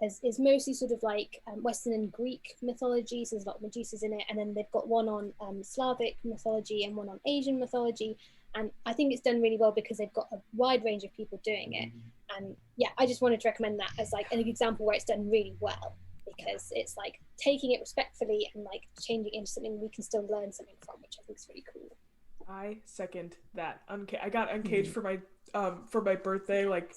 is mostly sort of like Western and Greek mythology, so there's a lot of Medusas in it, and then they've got one on Slavic mythology and one on Asian mythology, and I think it's done really well because they've got a wide range of people doing it. And I just wanted to recommend that as like an example where it's done really well, because it's like taking it respectfully and like changing it into something we can still learn something from, which I think is really cool. I second that. I got Uncaged for my birthday like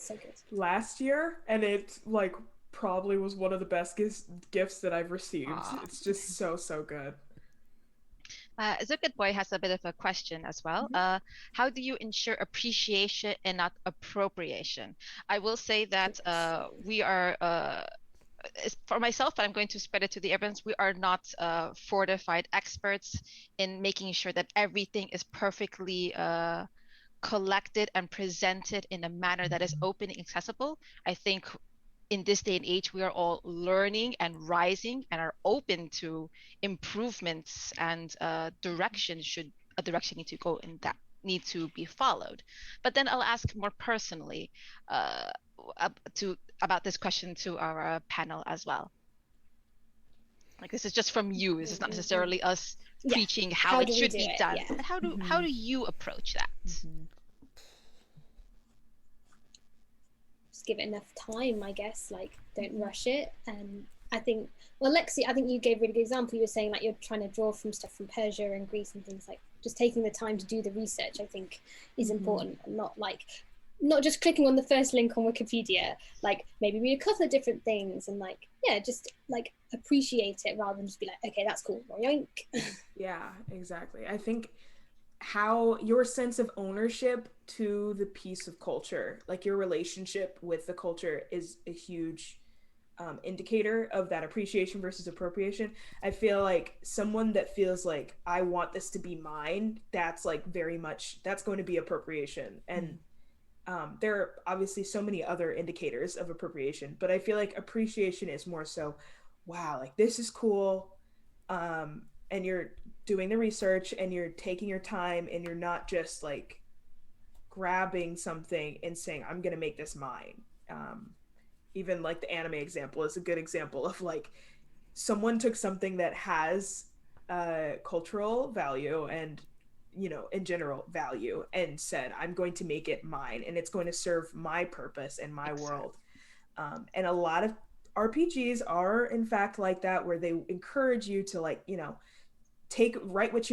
last year, and it like probably was one of the best gifts that I've received. It's just so good. Zucket Boy has a bit of a question as well. How do you ensure appreciation and not appropriation? I will say that we are, for myself, but I'm going to spread it to the evidence, we are not fortified experts in making sure that everything is perfectly collected and presented in a manner that is open and accessible. I think in this day and age, we are all learning and rising and are open to improvements, and direction need to go in that need to be followed. But then I'll ask more personally about this question to our panel as well. Like, this is just from you. This is not necessarily us preaching how it should be done. But how do you approach that? Give it enough time, I guess, like don't rush it. And I think, well, Lexi, I think you gave a really good example. You were saying like you're trying to draw from stuff from Persia and Greece and things, like just taking the time to do the research, I think is important, and not just clicking on the first link on Wikipedia, like maybe read a couple of different things and like just like appreciate it rather than just be like, okay, that's cool, yoink. Yeah, exactly. I think how your sense of ownership to the piece of culture, like your relationship with the culture, is a huge indicator of that appreciation versus appropriation. I feel like someone that feels like, I want this to be mine, that's like very much, that's going to be appropriation. And there are obviously so many other indicators of appropriation, but I feel like appreciation is more so, wow, like this is cool. And you're doing the research and you're taking your time, and you're not just like grabbing something and saying, I'm gonna make this mine. Even like the anime example is a good example of like someone took something that has cultural value and in general value, and said, I'm going to make it mine, and it's going to serve my purpose and my world. And a lot of RPGs are in fact like that, where they encourage you to like write what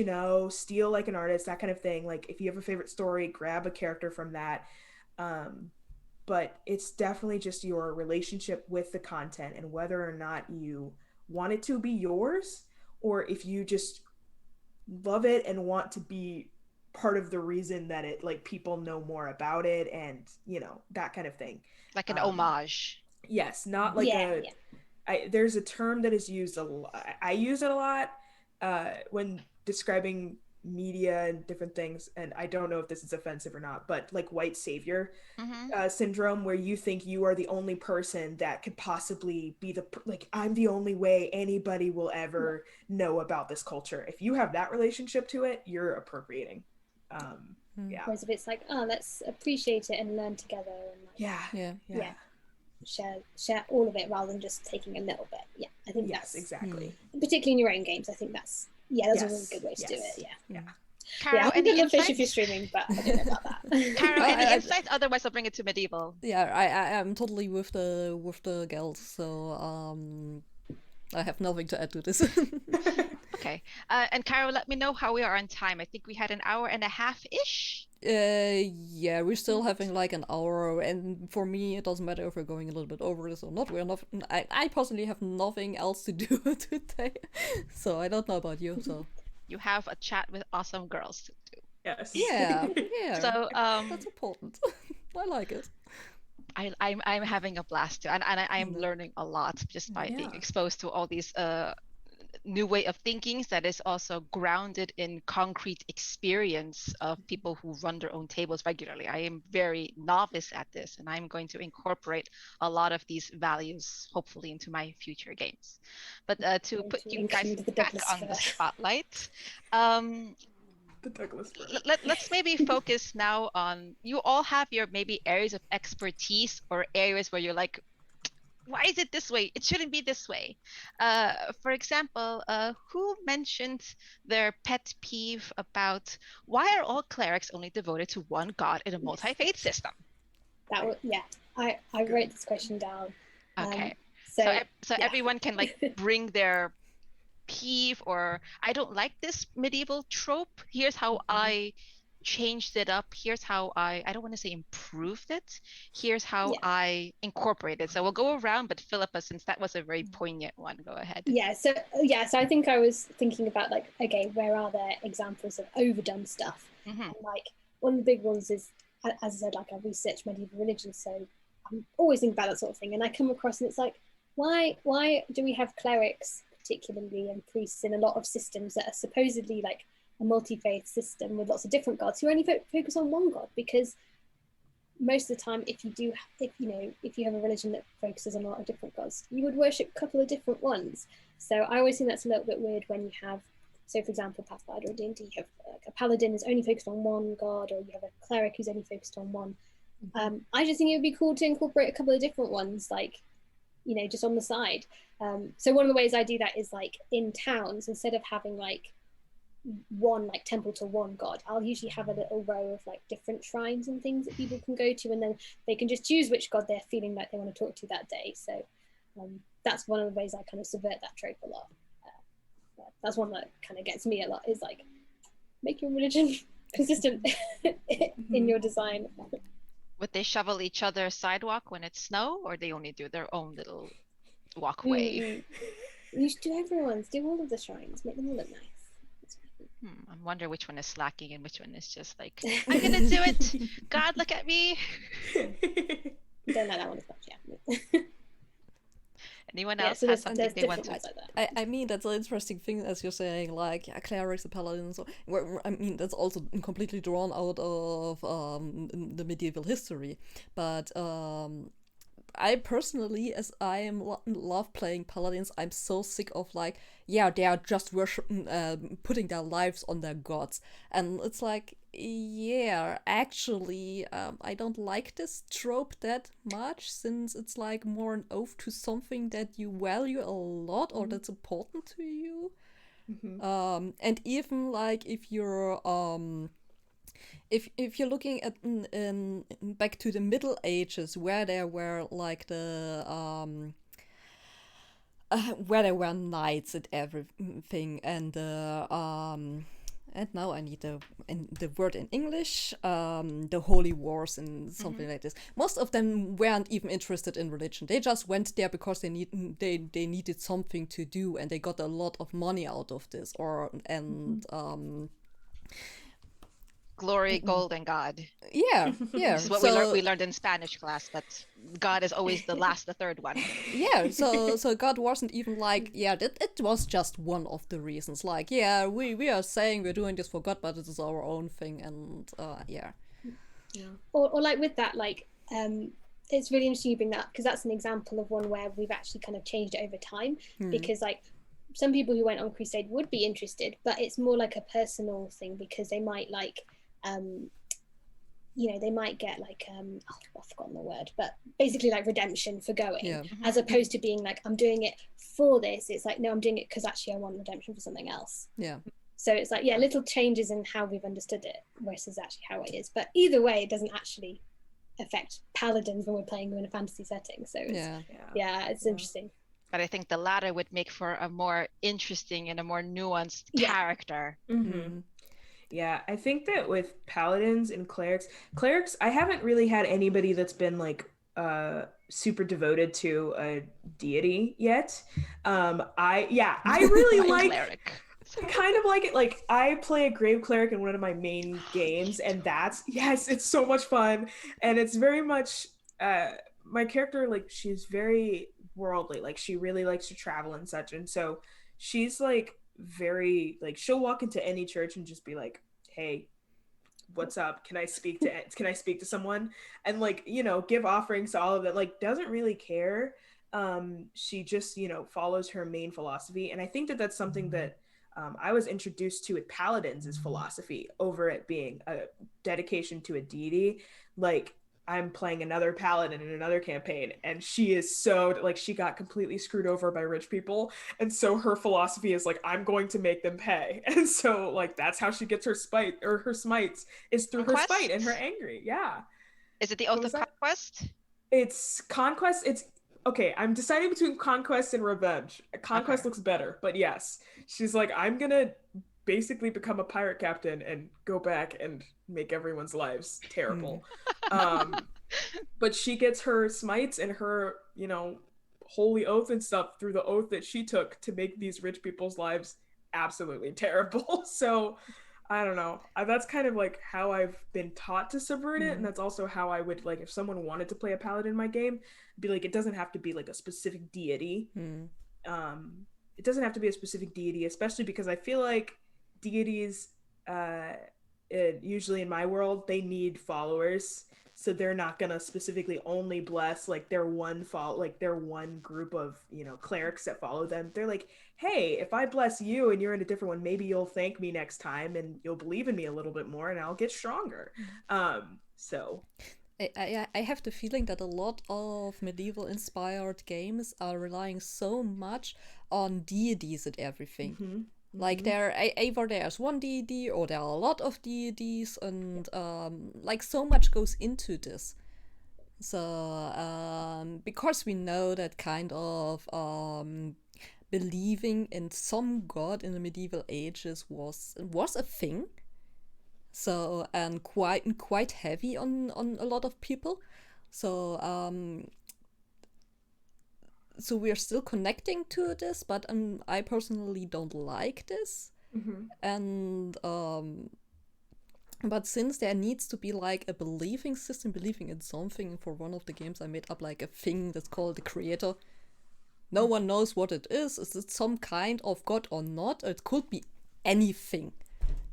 steal like an artist, that kind of thing. Like if you have a favorite story, grab a character from that. But it's definitely just your relationship with the content, and whether or not you want it to be yours, or if you just love it and want to be part of the reason that it like people know more about it, and that kind of thing. Like an homage. Yes, not like there's a term that is used a lot. I use it a lot when describing media and different things, and I don't know if this is offensive or not, but like white savior syndrome, where you think you are the only person that could possibly be like, I'm the only way anybody will ever know about this culture. If you have that relationship to it, you're appropriating. Whereas if it's like, let's appreciate it and learn together, and like, share all of it rather than just taking a little bit. I think that's exactly. Particularly in your own games, I think that's a really good way to do it. Carol, I any love insights? fish if you're streaming, but I don't know about that. Carol, any insights? Otherwise, I'll bring it to medieval. Yeah, I am totally with the girls, so I have nothing to add to this. Okay, and Carol, let me know how we are on time. I think we had an hour and a half-ish. Yeah, we're still having like an hour, and for me it doesn't matter if we're going a little bit over this or not. We're not. I personally have nothing else to do today, so I don't know about you. So you have a chat with awesome girls to do. Yes. Yeah. So that's important. I like it. I'm having a blast too, and I'm learning a lot just by being exposed to all these new way of thinking that is also grounded in concrete experience of people who run their own tables regularly. I am very novice at this, and I'm going to incorporate a lot of these values hopefully into my future games. But to put you guys back on the spotlight, let's maybe focus now on, you all have your maybe areas of expertise or areas where you're like, why is it this way? It shouldn't be this way. For example, who mentioned their pet peeve about why are all clerics only devoted to one god in a multi-faith system? That was, I wrote this question down. Okay. So everyone can like bring their peeve, or I don't like this medieval trope. Here's how I changed it up. Here's how I don't want to say improved it. Here's how I incorporated. So we'll go around, but Philippa, since that was a very poignant one, go ahead. So I think I was thinking about like, okay, where are there examples of overdone stuff? And like one of the big ones is, as I said, like I researched medieval religion, so I'm always thinking about that sort of thing. And I come across, and it's like, why do we have clerics particularly and priests in a lot of systems that are supposedly like a multi-faith system with lots of different gods who only focus on one god? Because most of the time, if you have a religion that focuses on a lot of different gods, you would worship a couple of different ones. So I always think that's a little bit weird when you have, so for example, Pathfinder or D&D, you have like a paladin who's only focused on one god, or you have a cleric who's only focused on one. I just think it would be cool to incorporate a couple of different ones, like, just on the side. So one of the ways I do that is like in towns, instead of having like one like temple to one god, I'll usually have a little row of like different shrines and things that people can go to, and then they can just choose which god they're feeling like they want to talk to that day. So that's one of the ways I kind of subvert that trope a lot. That's one that kind of gets me a lot, is like, make your religion consistent in your design. Would they shovel each other's sidewalk when it's snow, or they only do their own little walkway? You should do everyone's, do all of the shrines, make them all look nice. I wonder which one is slacking and which one is just like, I'm gonna do it. God, look at me. Don't like that one as much, yeah. Anyone else has something they want to? Like I mean, that's an interesting thing, as you're saying, like clerics and paladins. I mean, that's also completely drawn out of the medieval history. But I personally, as I love playing paladins, I'm so sick of like, they are just putting their lives on their gods, and it's like, actually, I don't like this trope that much, since it's like more an oath to something that you value a lot or that's important to you. And even like if you're if you're looking at back to the Middle Ages, where there were like the where there were knights and everything, and and now I need the word in English, the holy wars and something like this. Most of them weren't even interested in religion. They just went there because they needed something to do, and they got a lot of money out of this. glory, gold, and God. Yeah. This is what we learned in Spanish class, but God is always the third one. Yeah, so God wasn't even like, yeah, it was just one of the reasons. Like, yeah, we are saying we're doing this for God, but it is our own thing, and yeah. Or like with that, like it's really interesting you bring that up, because that's an example of one where we've actually kind of changed it over time. Because like some people who went on Crusade would be interested, but it's more like a personal thing, because they might like they might get like I've forgotten the word, but basically like redemption for going, as opposed to being like, I'm doing it for this. It's like, no, I'm doing it because actually I want redemption for something else. So it's like, little changes in how we've understood it versus actually how it is. But either way, it doesn't actually affect paladins when we're playing them in a fantasy setting. So it's, it's interesting. But I think the latter would make for a more interesting and a more nuanced character. Yeah, I think that with paladins and clerics, I haven't really had anybody that's been like super devoted to a deity yet. I really like cleric. I kind of like it. Like, I play a grave cleric in one of my main games, and it's so much fun. And it's very much my character, like, she's very worldly. Like, she really likes to travel and such, and so she's like very like, she'll walk into any church and just be like, hey, what's up, can I speak to someone, and like, give offerings to all of it. Like, doesn't really care. She just follows her main philosophy, and I think that that's something that I was introduced to with paladins, is philosophy over it being a dedication to a deity. Like, I'm playing another paladin in another campaign, and she is so like, she got completely screwed over by rich people, and so her philosophy is like, I'm going to make them pay. And so like, that's how she gets her spite, or her smites, is through her spite and her angry. Is it the Oath of Conquest? It's conquest. It's okay, I'm deciding between conquest and revenge. Conquest looks better, but yes, she's like, I'm gonna basically become a pirate captain and go back and make everyone's lives terrible. But she gets her smites and her, holy oath and stuff through the oath that she took to make these rich people's lives absolutely terrible. So I don't know. That's kind of like how I've been taught to subvert it, and that's also how I would, like, if someone wanted to play a paladin in my game, be like, it doesn't have to be like a specific deity. It doesn't have to be a specific deity, especially because I feel like deities, usually in my world, they need followers, so they're not gonna specifically only bless like their one group of clerics that follow them. They're like, hey, if I bless you and you're in a different one, maybe you'll thank me next time and you'll believe in me a little bit more, and I'll get stronger. So I have the feeling that a lot of medieval inspired games are relying so much on deities and everything. Like, either there's one deity or there are a lot of deities, and like, so much goes into this. So because we know that kind of believing in some god in the medieval ages was a thing. So, and quite heavy on a lot of people. So so we're still connecting to this, but I personally don't like this. And but since there needs to be like a believing system, believing in something, for one of the games I made up like a thing that's called the Creator. No one knows what it is. Is it some kind of god or not? It could be anything,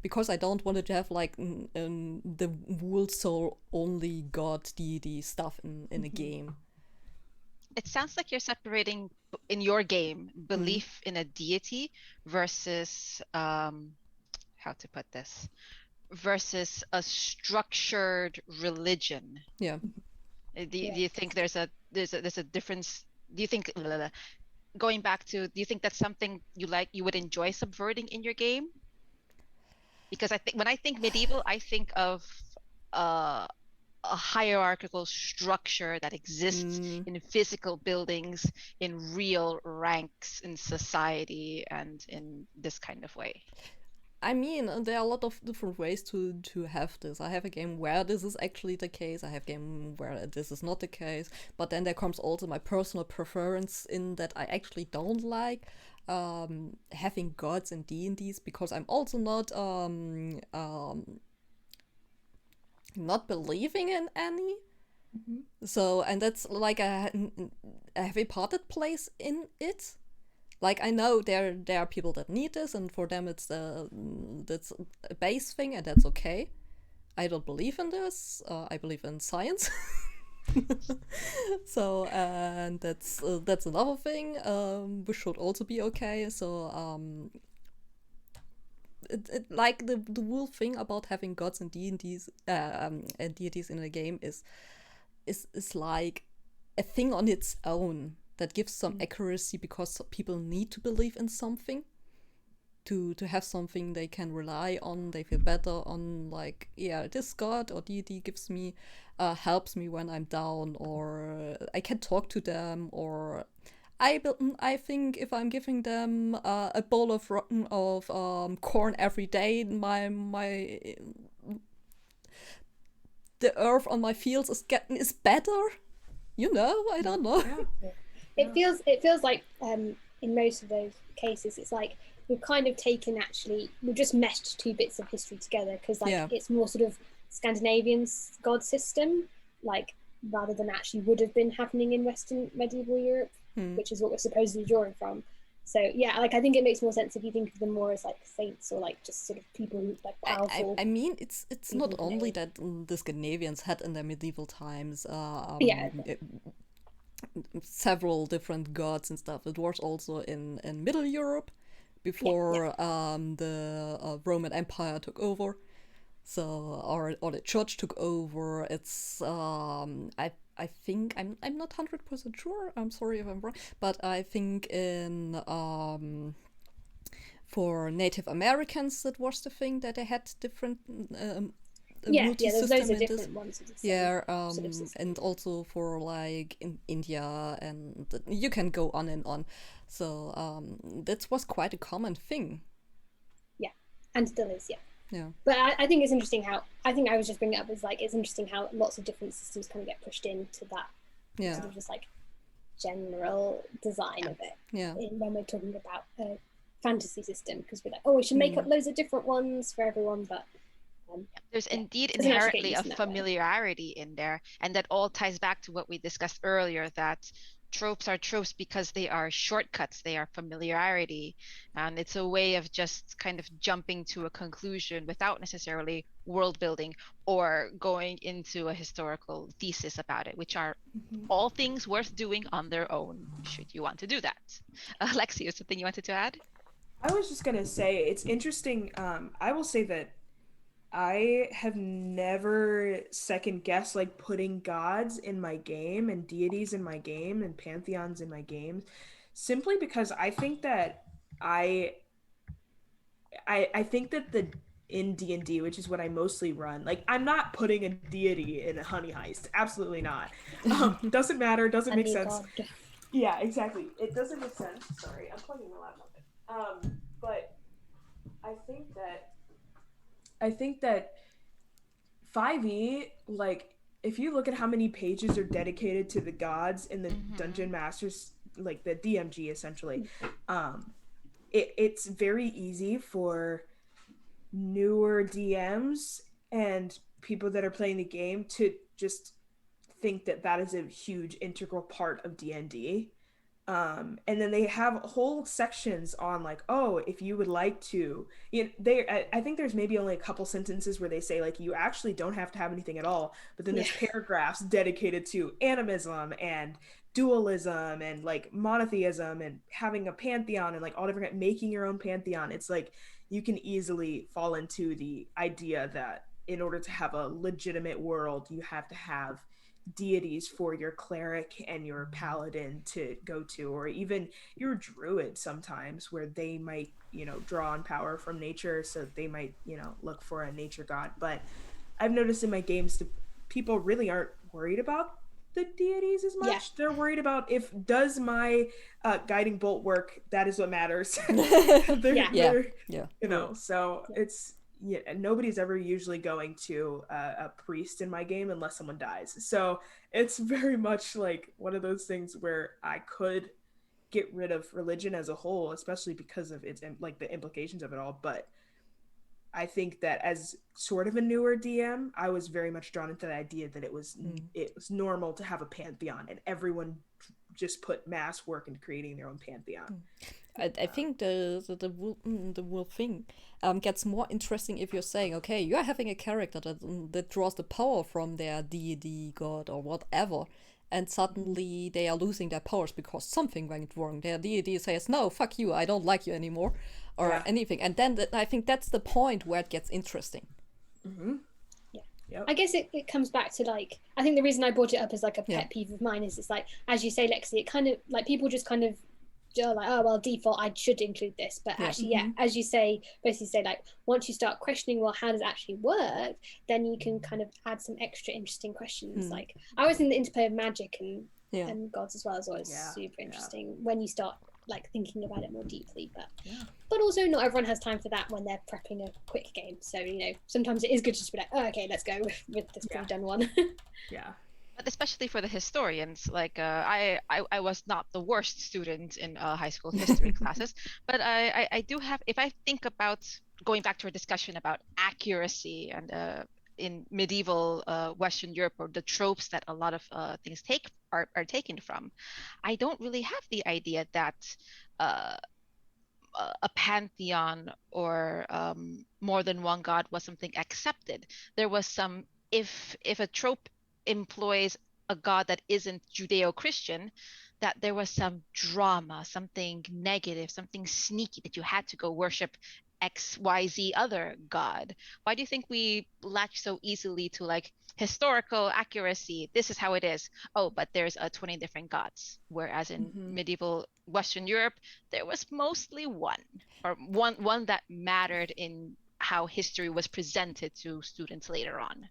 because I don't want it to have like the wool soul only god deity stuff in a game. It sounds like you're separating in your game belief in a deity versus how to put this, versus a structured religion. Yeah. Do you think there's a difference? Do you think, going back to, do you think that's something you would enjoy subverting in your game? Because I think when I think medieval, I think of a hierarchical structure that exists in physical buildings, in real ranks in society, and in this kind of way. I mean, there are a lot of different ways to have this. I have a game where this is actually the case. I have a game where this is not the case. But then there comes also my personal preference in that I actually don't like having gods and deities, because I'm also not not believing in any. So, and that's like a heavy part that plays in it. Like, I know there are people that need this, and for them that's a base thing, and that's okay. I don't believe in this. I believe in science. So, and that's another thing, which should also be okay. So, like the whole thing about having gods and D&Ds and deities in a game is like a thing on its own that gives some accuracy, because people need to believe in something to have something they can rely on, they feel better on, like, yeah, this god or deity gives me helps me when I'm down, or I can talk to them, or I think if I'm giving them a bowl of corn every day, the earth on my fields is better. You know, I don't know. Yeah. It feels like in most of those cases, it's like we've kind of taken, actually, we've just meshed two bits of history together, because like it's more sort of Scandinavian god system, like, rather than actually would have been happening in Western medieval Europe, which is what we're supposedly drawing from. So yeah, like, I think it makes more sense if you think of them more as like saints, or like just sort of people who, like, powerful. I mean, it's not only that the Scandinavians had in their medieval times several different gods and stuff. It was also in Middle Europe before the Roman Empire took over. So, or the church took over. It's I think I'm not 100% sure. I'm sorry if I'm wrong, but I think in for Native Americans that was the thing, that they had different there's loads of different ones. And also for like in India, and you can go on and on. So that was quite a common thing. Yeah, and still is. Yeah. But I think it's interesting how, I think I was just bringing it up as like, it's interesting how lots of different systems kind of get pushed into that sort of just like general design of it. Yeah. When we're talking about a fantasy system, because we're like, oh, we should make up loads of different ones for everyone, but there's indeed inherently a familiarity in there, and that all ties back to what we discussed earlier, that tropes are tropes because they are shortcuts, they are familiarity, and it's a way of just kind of jumping to a conclusion without necessarily world building or going into a historical thesis about it, which are all things worth doing on their own, should you want to do that. Lexi, is something you wanted to add? I was just gonna say, it's interesting. I will say that I have never second guessed like putting gods in my game and deities in my game and pantheons in my games, simply because I think that I think that in D&D, which is what I mostly run, like, I'm not putting a deity in a honey heist. Absolutely not. Doesn't matter. Doesn't make sense. Yeah, exactly. It doesn't make sense. Sorry, I'm plugging my laptop in. But I think that 5e, like, if you look at how many pages are dedicated to the gods in the Dungeon Masters, like the DMG essentially, it's very easy for newer DMs and people that are playing the game to just think that that is a huge integral part of D&D. And then they have whole sections on like, oh, if you would like to, I think there's maybe only a couple sentences where they say like, you actually don't have to have anything at all, but then there's paragraphs dedicated to animism and dualism and like monotheism and having a pantheon and like all different, making your own pantheon. It's like, you can easily fall into the idea that in order to have a legitimate world, you have to have deities for your cleric and your paladin to go to, or even your druid sometimes, where they might, draw on power from nature, so they might, look for a nature god. But I've noticed in my games that people really aren't worried about the deities as much. Yeah. They're worried about does my guiding bolt work? That is what matters. So it's, nobody's ever usually going to a priest in my game unless someone dies. So it's very much like one of those things where I could get rid of religion as a whole, especially because of its like the implications of it all. But I think that as sort of a newer DM, I was very much drawn into the idea that it was normal to have a pantheon, and everyone just put mass work into creating their own pantheon. I think the whole thing gets more interesting if you're saying, okay, you're having a character that draws the power from their deity, god, or whatever, and suddenly they are losing their powers because something went wrong. Their deity says, no, fuck you, I don't like you anymore, or anything. And then I think that's the point where it gets interesting. Mm-hmm. Yeah. Yep. I guess it comes back to, like, I think the reason I brought it up as like a pet peeve of mine is it's like, as you say, Lexi, it kind of, like, people just kind of like, oh, well, default, I should include this. But actually, as you say, basically say, like, once you start questioning, well, how does it actually work, then you can kind of add some extra interesting questions. Like, I always think the interplay of magic and gods as well is always super interesting when you start, like, thinking about it more deeply. But also not everyone has time for that when they're prepping a quick game. So, you know, sometimes it is good to just be like, oh, okay, let's go with this pre-done one. But especially for the historians, like I was not the worst student in high school history classes, but I do have, if I think about going back to our discussion about accuracy and in medieval Western Europe, or the tropes that a lot of things are taken from, I don't really have the idea that a pantheon or more than one god was something accepted. There was some, if a trope employs a god that isn't Judeo-Christian, that there was some drama, something negative, something sneaky, that you had to go worship XYZ other god. Why do you think we latch so easily to, like, historical accuracy? This is how it is. Oh, but there's 20 different gods. Whereas in medieval Western Europe, there was mostly one that mattered in how history was presented to students later on.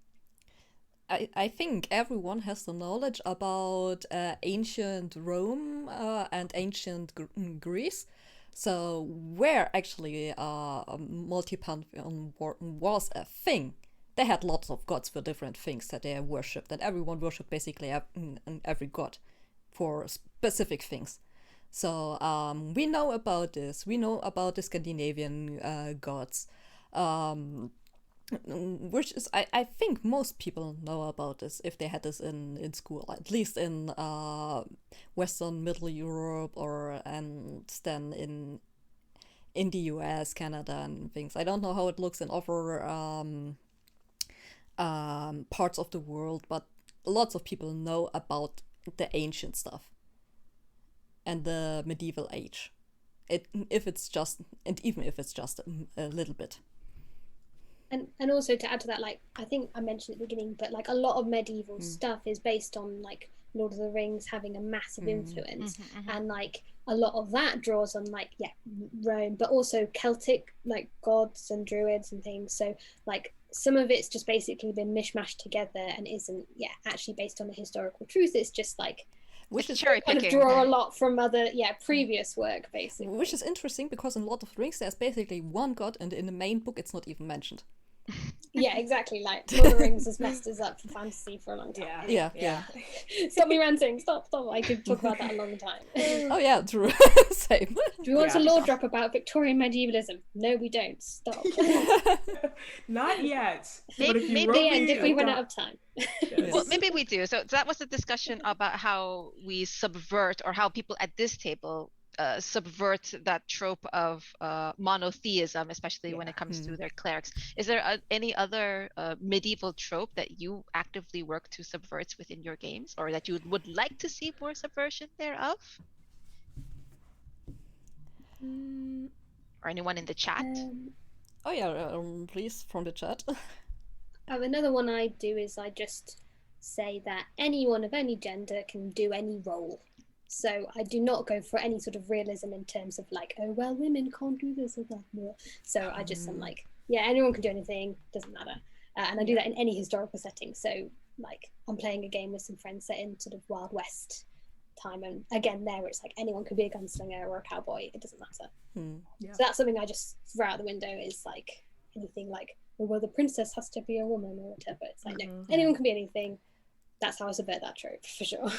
I think everyone has the knowledge about ancient Rome and ancient Greece. So where actually multi-pantheon was a thing, they had lots of gods for different things that they worshipped, and everyone worshipped basically every god for specific things. So we know about this. We know about the Scandinavian gods. Which is, I think most people know about this if they had this in school, at least in Western Middle Europe, and then in the US, Canada, and things. I don't know how it looks in other parts of the world, but lots of people know about the ancient stuff and the medieval age. Even if it's just a little bit. And also to add to that, like, I think I mentioned at the beginning, but like a lot of medieval stuff is based on, like, Lord of the Rings having a massive influence, and like a lot of that draws on, like, Rome, but also Celtic, like, gods and druids and things. So like some of it's just basically been mishmashed together and isn't actually based on a historical truth. It's just like, which is kind of draw a lot from other previous work, basically. Which is interesting because in Lord of the Rings there's basically one god, and in the main book it's not even mentioned. Yeah, exactly. Like, Lord of the Rings has messed us up for fantasy for a long time. Yeah. Stop me ranting. Stop. I could talk about that a long time. Oh yeah, true. Same. Do we want to lore drop about Victorian medievalism? No, we don't. Stop. Not yet. Maybe if we run out of time. Yes. Well, maybe we do. So that was a discussion about how we subvert, or how people at this table subvert that trope of monotheism, especially when it comes to their clerics. Is there any other medieval trope that you actively work to subvert within your games, or that you would like to see more subversion thereof? Or anyone in the chat? Please, from the chat. Another one I do is I just say that anyone of any gender can do any role. So I do not go for any sort of realism in terms of, like, oh, well, women can't do this or that. So I just am like, anyone can do anything, doesn't matter. And I do that in any historical setting. So, like, I'm playing a game with some friends set in sort of Wild West time, and again there it's like anyone could be a gunslinger or a cowboy, it doesn't matter. So that's something I just throw out the window, is like anything like, well, the princess has to be a woman or whatever. It's like, no, anyone can be anything. That's how I subvert that trope, for sure.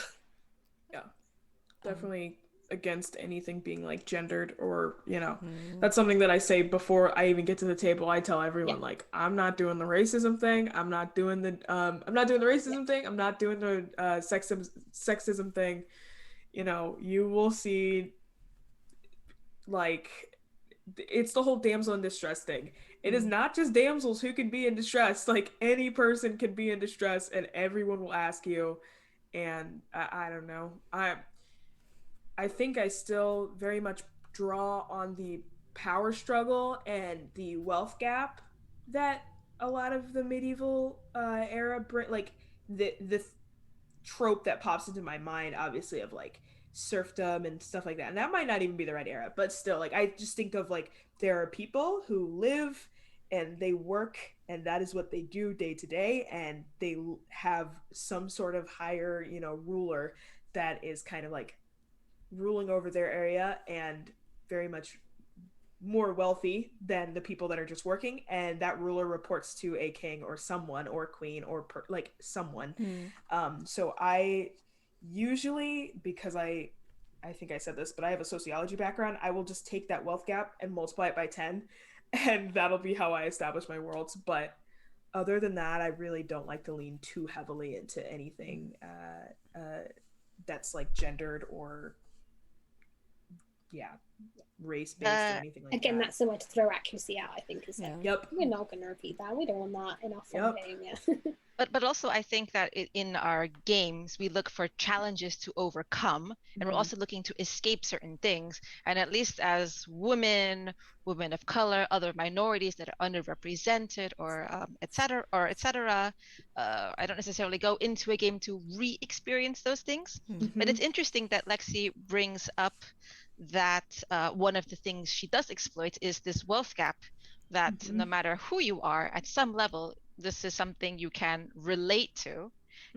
Definitely against anything being like gendered or, you know, that's something that I say before I even get to the table. I tell everyone like, I'm not doing the racism thing. I'm not doing the racism thing. I'm not doing the sexism thing. You know, you will see like it's the whole damsel in distress thing. It is not just damsels who can be in distress. Like any person can be in distress and everyone will ask you. And I don't know. I think I still very much draw on the power struggle and the wealth gap that a lot of the medieval era like the trope that pops into my mind, obviously, of like serfdom and stuff like that. And that might not even be the right era, but still, like I just think of like there are people who live and they work and that is what they do day to day, and they have some sort of higher, you know, ruler that is kind of like ruling over their area and very much more wealthy than the people that are just working, and that ruler reports to a king or someone or queen or like someone. So I usually, because I think I said this, but I have a sociology background, I will just take that wealth gap and multiply it by 10 and that'll be how I establish my worlds. But other than that, I really don't like to lean too heavily into anything that's like gendered or race-based or anything like Again, that. that's the way to throw accuracy out, I think, is like, Yep. we're not going to repeat that. We don't want that in our fun game. Yeah. But also I think that in our games we look for challenges to overcome, and we're also looking to escape certain things. And at least as women of color, other minorities that are underrepresented, or etc. I don't necessarily go into a game to re-experience those things. But it's interesting that Lexi brings up that one of the things she does exploit is this wealth gap, that no matter who you are, at some level this is something you can relate to,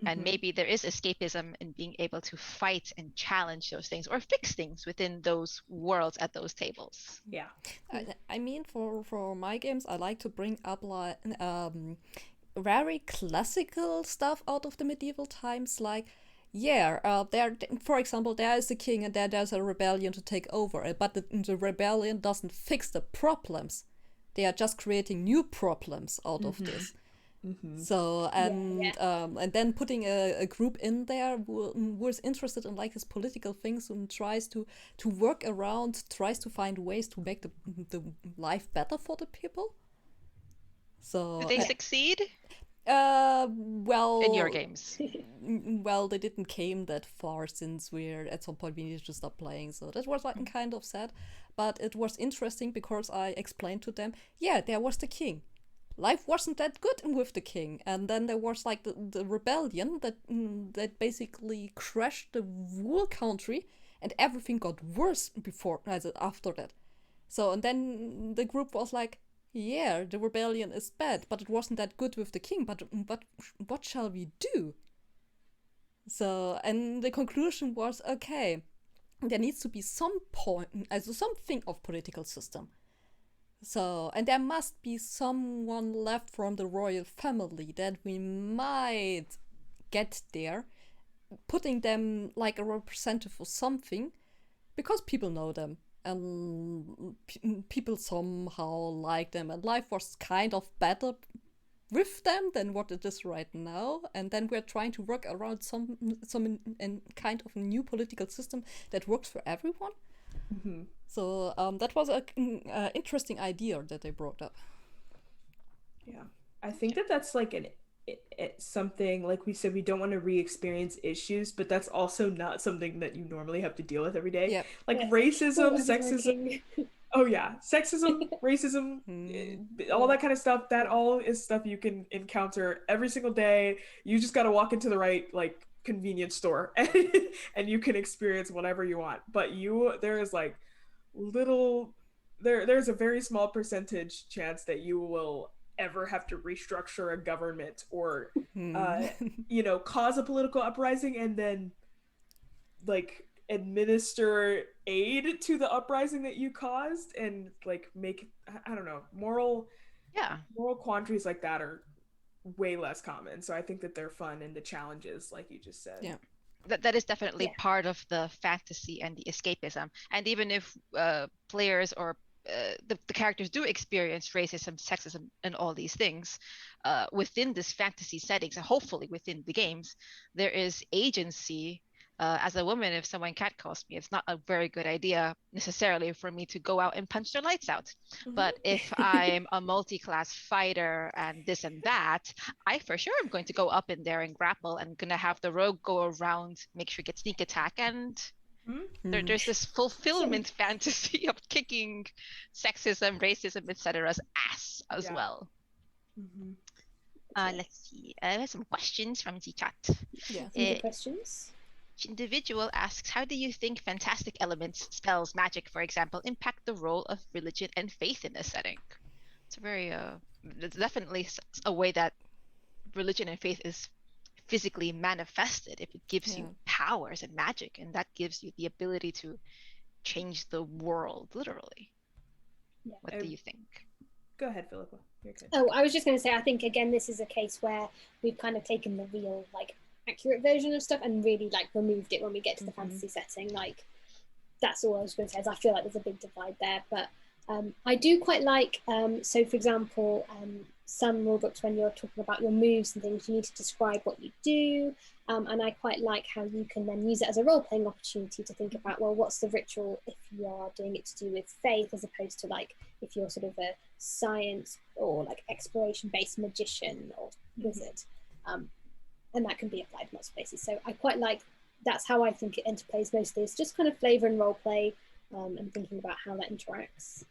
and maybe there is escapism in being able to fight and challenge those things or fix things within those worlds at those tables. I mean, for my games, I like to bring up like very classical stuff out of the medieval times, like there, for example, there is a king and there's a rebellion to take over, but the rebellion doesn't fix the problems. They are just creating new problems out of this. So and then putting a group in there who is interested in like his political things and tries to work around, tries to find ways to make the life better for the people. So do they succeed? Well, in your games? Well, they didn't came that far, since at some point we needed to stop playing, so that was like kind of sad. But it was interesting because I explained to them, there was the king. Life wasn't that good with the king, and then there was like the rebellion that basically crashed the whole country, and everything got worse after that. So and then the group was like, the rebellion is bad, but it wasn't that good with the king. But what shall we do? So, and the conclusion was, okay, there needs to be something of political system. So, and there must be someone left from the royal family that we might get there, putting them like a representative for something, because people know them. And people somehow like them, and life was kind of better with them than what it is right now. And then we're trying to work around some kind of a new political system that works for everyone. So that was an interesting idea that they brought up. I think that's like something, like we said, we don't want to re-experience issues, but that's also not something that you normally have to deal with every day. Racism, sexism. Sexism, racism, all that kind of stuff. That all is stuff you can encounter every single day. You just got to walk into the right like convenience store and you can experience whatever you want. But there is like there's a very small percentage chance that you will ever have to restructure a government or cause a political uprising and then like administer aid to the uprising that you caused, and like make, I don't know, moral quandaries like that are way less common. So I think that they're fun, and the challenges, like you just said. that is definitely Yeah. part of the fantasy and the escapism. And even if players or the characters do experience racism, sexism, and all these things within this fantasy settings, and hopefully within the games, there is agency. As a woman, if someone catcalls me, it's not a very good idea necessarily for me to go out and punch their lights out. But if I'm a multi-class fighter and this and that, I for sure am going to go up in there and grapple, and gonna have the rogue go around, make sure get sneak attack, and there's this fulfillment fantasy of kicking sexism, racism, etc.'s ass as well. Let's see. I have some questions from the chat. Yeah. Some good questions. Individual asks, how do you think fantastic elements, spells, magic, for example, impact the role of religion and faith in a setting? It's a very, it's definitely a way that religion and faith is physically manifested. If it gives you powers and magic, and that gives you the ability to change the world, literally. Yeah. What do you think? Go ahead, Philippa. You're good. Oh, I was just going to say, I think again, this is a case where we've kind of taken the real, like, accurate version of stuff and really like removed it when we get to the fantasy setting. Like, that's all I was going to say. Is I feel like there's a big divide there, but I do quite like. So, for example, some rulebooks, when you're talking about your moves and things, you need to describe what you do, and I quite like how you can then use it as a role-playing opportunity to think about, well, what's the ritual if you are doing it to do with faith, as opposed to like if you're sort of a science or like exploration-based magician or wizard. And that can be applied in lots of places. So I quite like, that's how I think it interplays mostly, is just kind of flavor and role play, and thinking about how that interacts.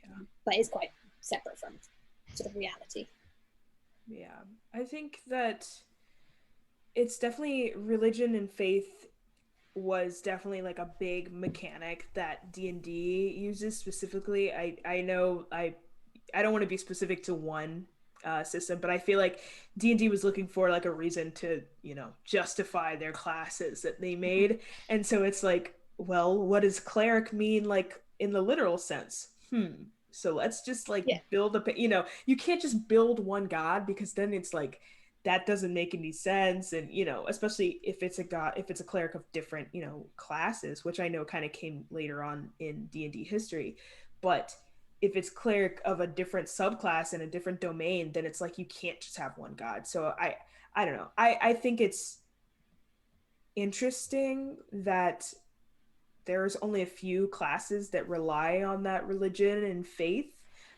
Yeah. But it's quite separate from sort of reality. Yeah, I think that it's definitely religion and faith was definitely like a big mechanic that D&D uses specifically. I know I don't want to be specific to one system, but I feel like D&D was looking for like a reason to, you know, justify their classes that they made. And so it's like, well, what does cleric mean like in the literal sense? So let's just like build a, you know, you can't just build one god, because then it's like, that doesn't make any sense. And, you know, especially if it's a god, if it's a cleric of different, you know, classes, which I know kind of came later on in D&D history. But if it's cleric of a different subclass in a different domain, then it's like you can't just have one god. So I don't know. I think it's interesting that there's only a few classes that rely on that religion and faith.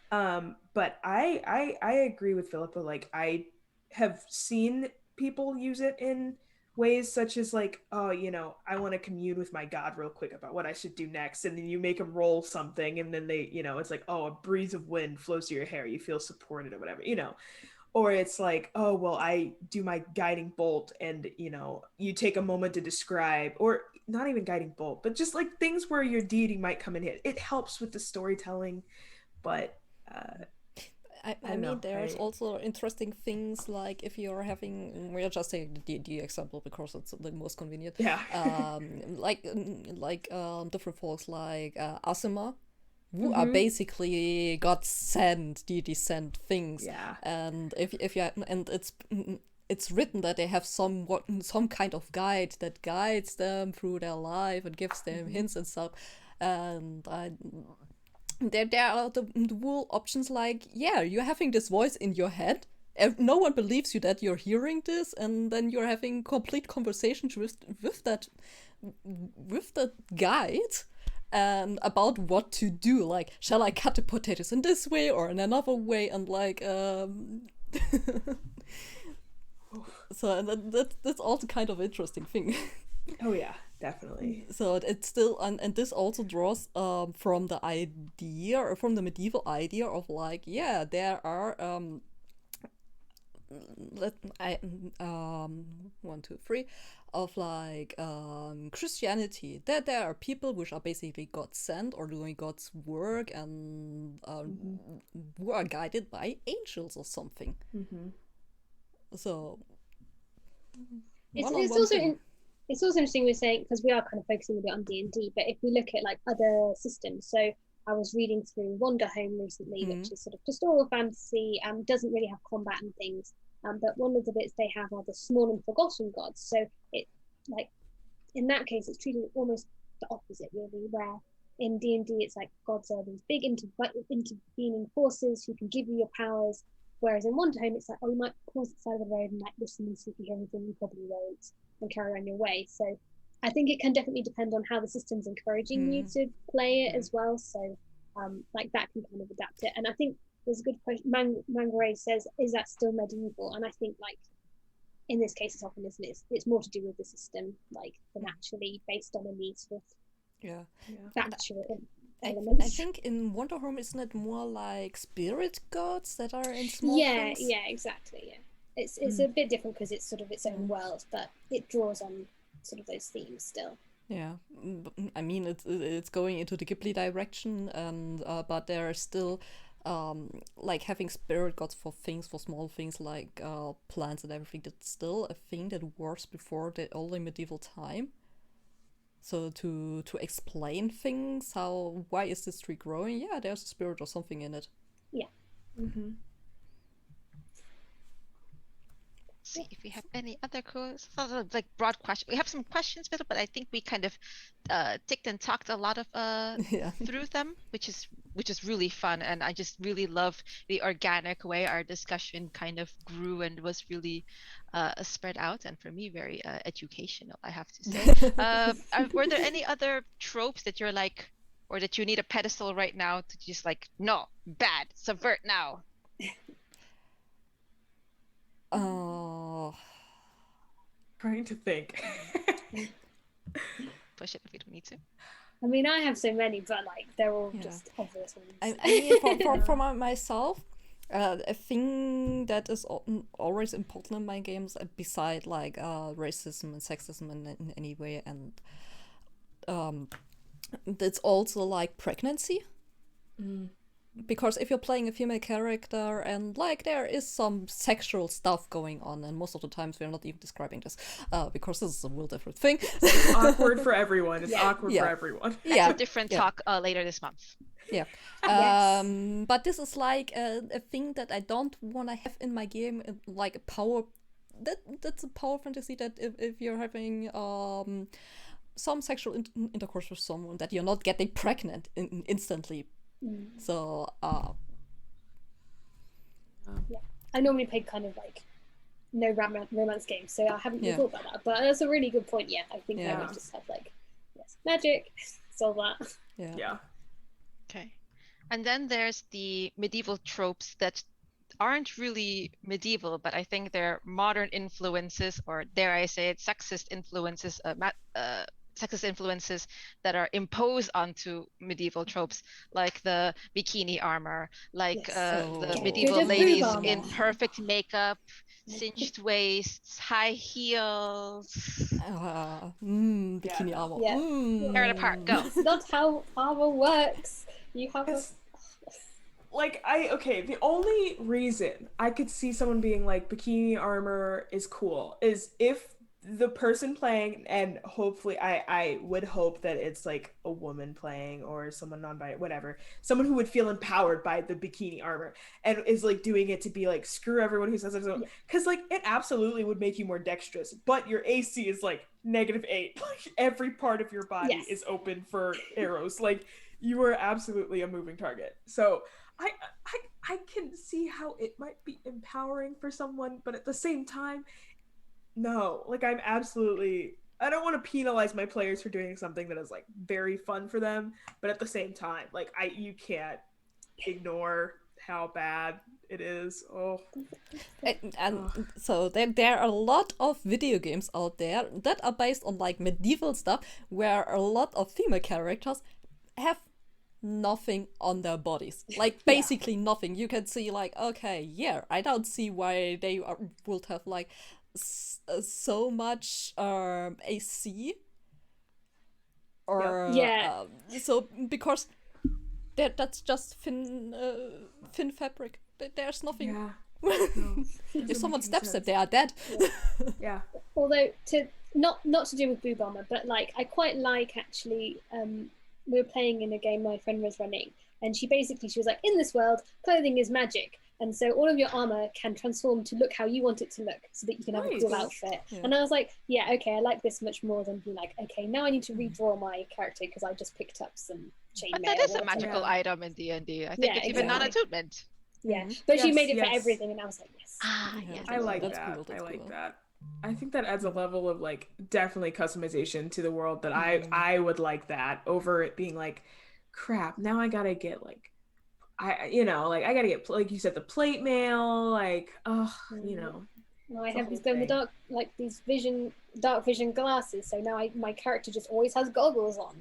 But I agree with Philippa. Like, I have seen people use it in ways such as like, oh, you know, I want to commune with my god real quick about what I should do next, and then you make them roll something, and then they, you know, it's like, oh, a breeze of wind flows through your hair, you feel supported or whatever, you know. Or it's like, oh, well, I do my guiding bolt, and, you know, you take a moment to describe, or not even guiding bolt, but just like things where your deity might come in here. It helps with the storytelling, but I mean, there's also interesting things like if you're having, we're just taking the D&D example because it's the most convenient. Yeah. like different folks like Asima, who are basically God sent, deity sent things. Yeah. And if you and it's written that they have some kind of guide that guides them through their life and gives them hints and stuff. And there are the whole options like, yeah, you're having this voice in your head. No one believes you that you're hearing this, and then you're having complete conversations with that guide and about what to do. Like, shall I cut the potatoes in this way or in another way? And like, so that's also kind of interesting thing. Oh yeah, definitely. So it's still, and this also draws from the idea, or from the medieval idea of like, yeah, there are 1, 2, 3 of like Christianity, that there are people which are basically God sent or doing God's work, and who are guided by angels or something. So it's also interesting we're saying, because we are kind of focusing a bit on D&D, but if we look at like other systems, so I was reading through Wander Home recently, which is sort of pastoral fantasy, doesn't really have combat and things, but one of the bits they have are the small and forgotten gods. So it, like, in that case, it's treated almost the opposite, really, where in D&D it's like gods are these big intervening forces who can give you your powers, whereas in Wander Home it's like, oh, you might pause at the side of the road and like listen and see if you hear anything, you probably won't, and carry on your way. So I think it can definitely depend on how the system's encouraging you to play it as well. So like that can kind of adapt it. And I think there's a good question. Mangaray says, is that still medieval? And I think like in this case it's often, isn't it? It's more to do with the system, like than actually based on a need for factual elements. I think in Wonder Home, isn't it more like spirit gods that are in small things? Yeah, exactly. Yeah, it's a bit different because it's sort of its own world, but it draws on sort of those themes still. Yeah, I mean it's going into the Ghibli direction, and but there are still like having spirit gods for small things like plants and everything. That's still a thing that works before the early medieval time. So to explain things, why is this tree growing? Yeah, there's a spirit or something in it. Yeah. Mm-hmm. See if we have any other like broad questions. We have some questions, but I think we kind of ticked and talked a lot of through them, which is really fun, and I just really love the organic way our discussion kind of grew and was really spread out, and for me very educational, I have to say. Were there any other tropes that you're like, or that you need a pedestal right now to just like, no, bad, subvert now? Trying to think. Push it if you don't need to. I mean, I have so many, but like they're all just obvious ones. I mean, for myself, a thing that is always important in my games, beside like racism and sexism in any way, and it's also like pregnancy. Because if you're playing a female character and like there is some sexual stuff going on, and most of the times we're not even describing this because this is a real different thing. It's awkward for everyone. It's awkward for everyone. Yeah, different talk later this month. Yeah. But this is like a thing that I don't want to have in my game, like a power. That's a power fantasy that if you're having some sexual intercourse with someone, that you're not getting pregnant instantly. So I normally play kind of like no romance games, so I haven't thought about that, but that's a really good point. I think I would just have like magic, solve that. Okay. And then there's the medieval tropes that aren't really medieval, but I think they're modern influences, or dare I say it, sexist influences, sexist influences that are imposed onto medieval tropes, like the bikini armor, like the medieval ladies in perfect makeup, cinched waists, high heels. Bikini armor. Tear it apart, go. That's not how armor works. You have the only reason I could see someone being like bikini armor is cool is if the person playing, and hopefully I would hope that it's like a woman playing or someone non-binary, whatever, someone who would feel empowered by the bikini armor and is like doing it to be like, screw everyone who says it, because like it absolutely would make you more dexterous, but your AC is like -8, like every part of your body is open for arrows, like you are absolutely a moving target. So I can see how it might be empowering for someone, but at the same time, no, like I don't want to penalize my players for doing something that is like very fun for them, but at the same time, like you can't ignore how bad it is. And so there are a lot of video games out there that are based on like medieval stuff, where a lot of female characters have nothing on their bodies, like basically nothing. You can see like, okay, I don't see why they would have like so much AC or so, because that's just thin fabric. There's nothing. If someone steps them, they are dead. Although to not to do with boob armor, but like I quite like actually we were playing in a game my friend was running, and she was like, in this world clothing is magic, And so all of your armor can transform to look how you want it to look, so that you can have a cool outfit. Yeah. And I was like, yeah, okay, I like this much more than being like, okay, now I need to redraw my character because I just picked up some chainmail. But that is a magical item in D&D. I think it's even non-attunement. Yeah, but she made it for everything, and I was like, yes. Yes. I like that's that. cool, that's I like cool. that. I think that adds a level of like definitely customization to the world that I would like that over it being like, crap, now I gotta get like, I gotta get, like you said, the plate mail, like, Well, I have these dark vision glasses, so now my character just always has goggles on.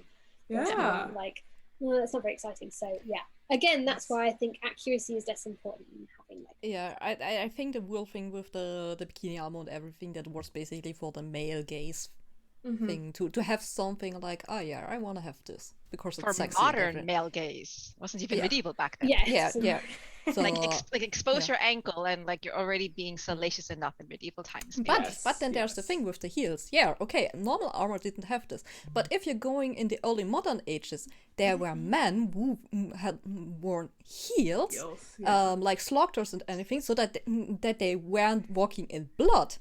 Yeah. Like, well, that's not very exciting. So yeah, again, that's why I think accuracy is less important than having like. Yeah, I think the whole thing with the bikini armor and everything, that was basically for the male gaze thing, to have something like, oh yeah, I want to have this because it's For sexy. modern male gaze. It wasn't even medieval back then. Yeah. So, like expose your ankle, and like you're already being salacious enough in medieval times. But then there's the thing with the heels. Yeah, okay, normal armor didn't have this. But if you're going in the early modern ages, there were men who had worn heels, like slaughterers and anything, so that they weren't walking in blood.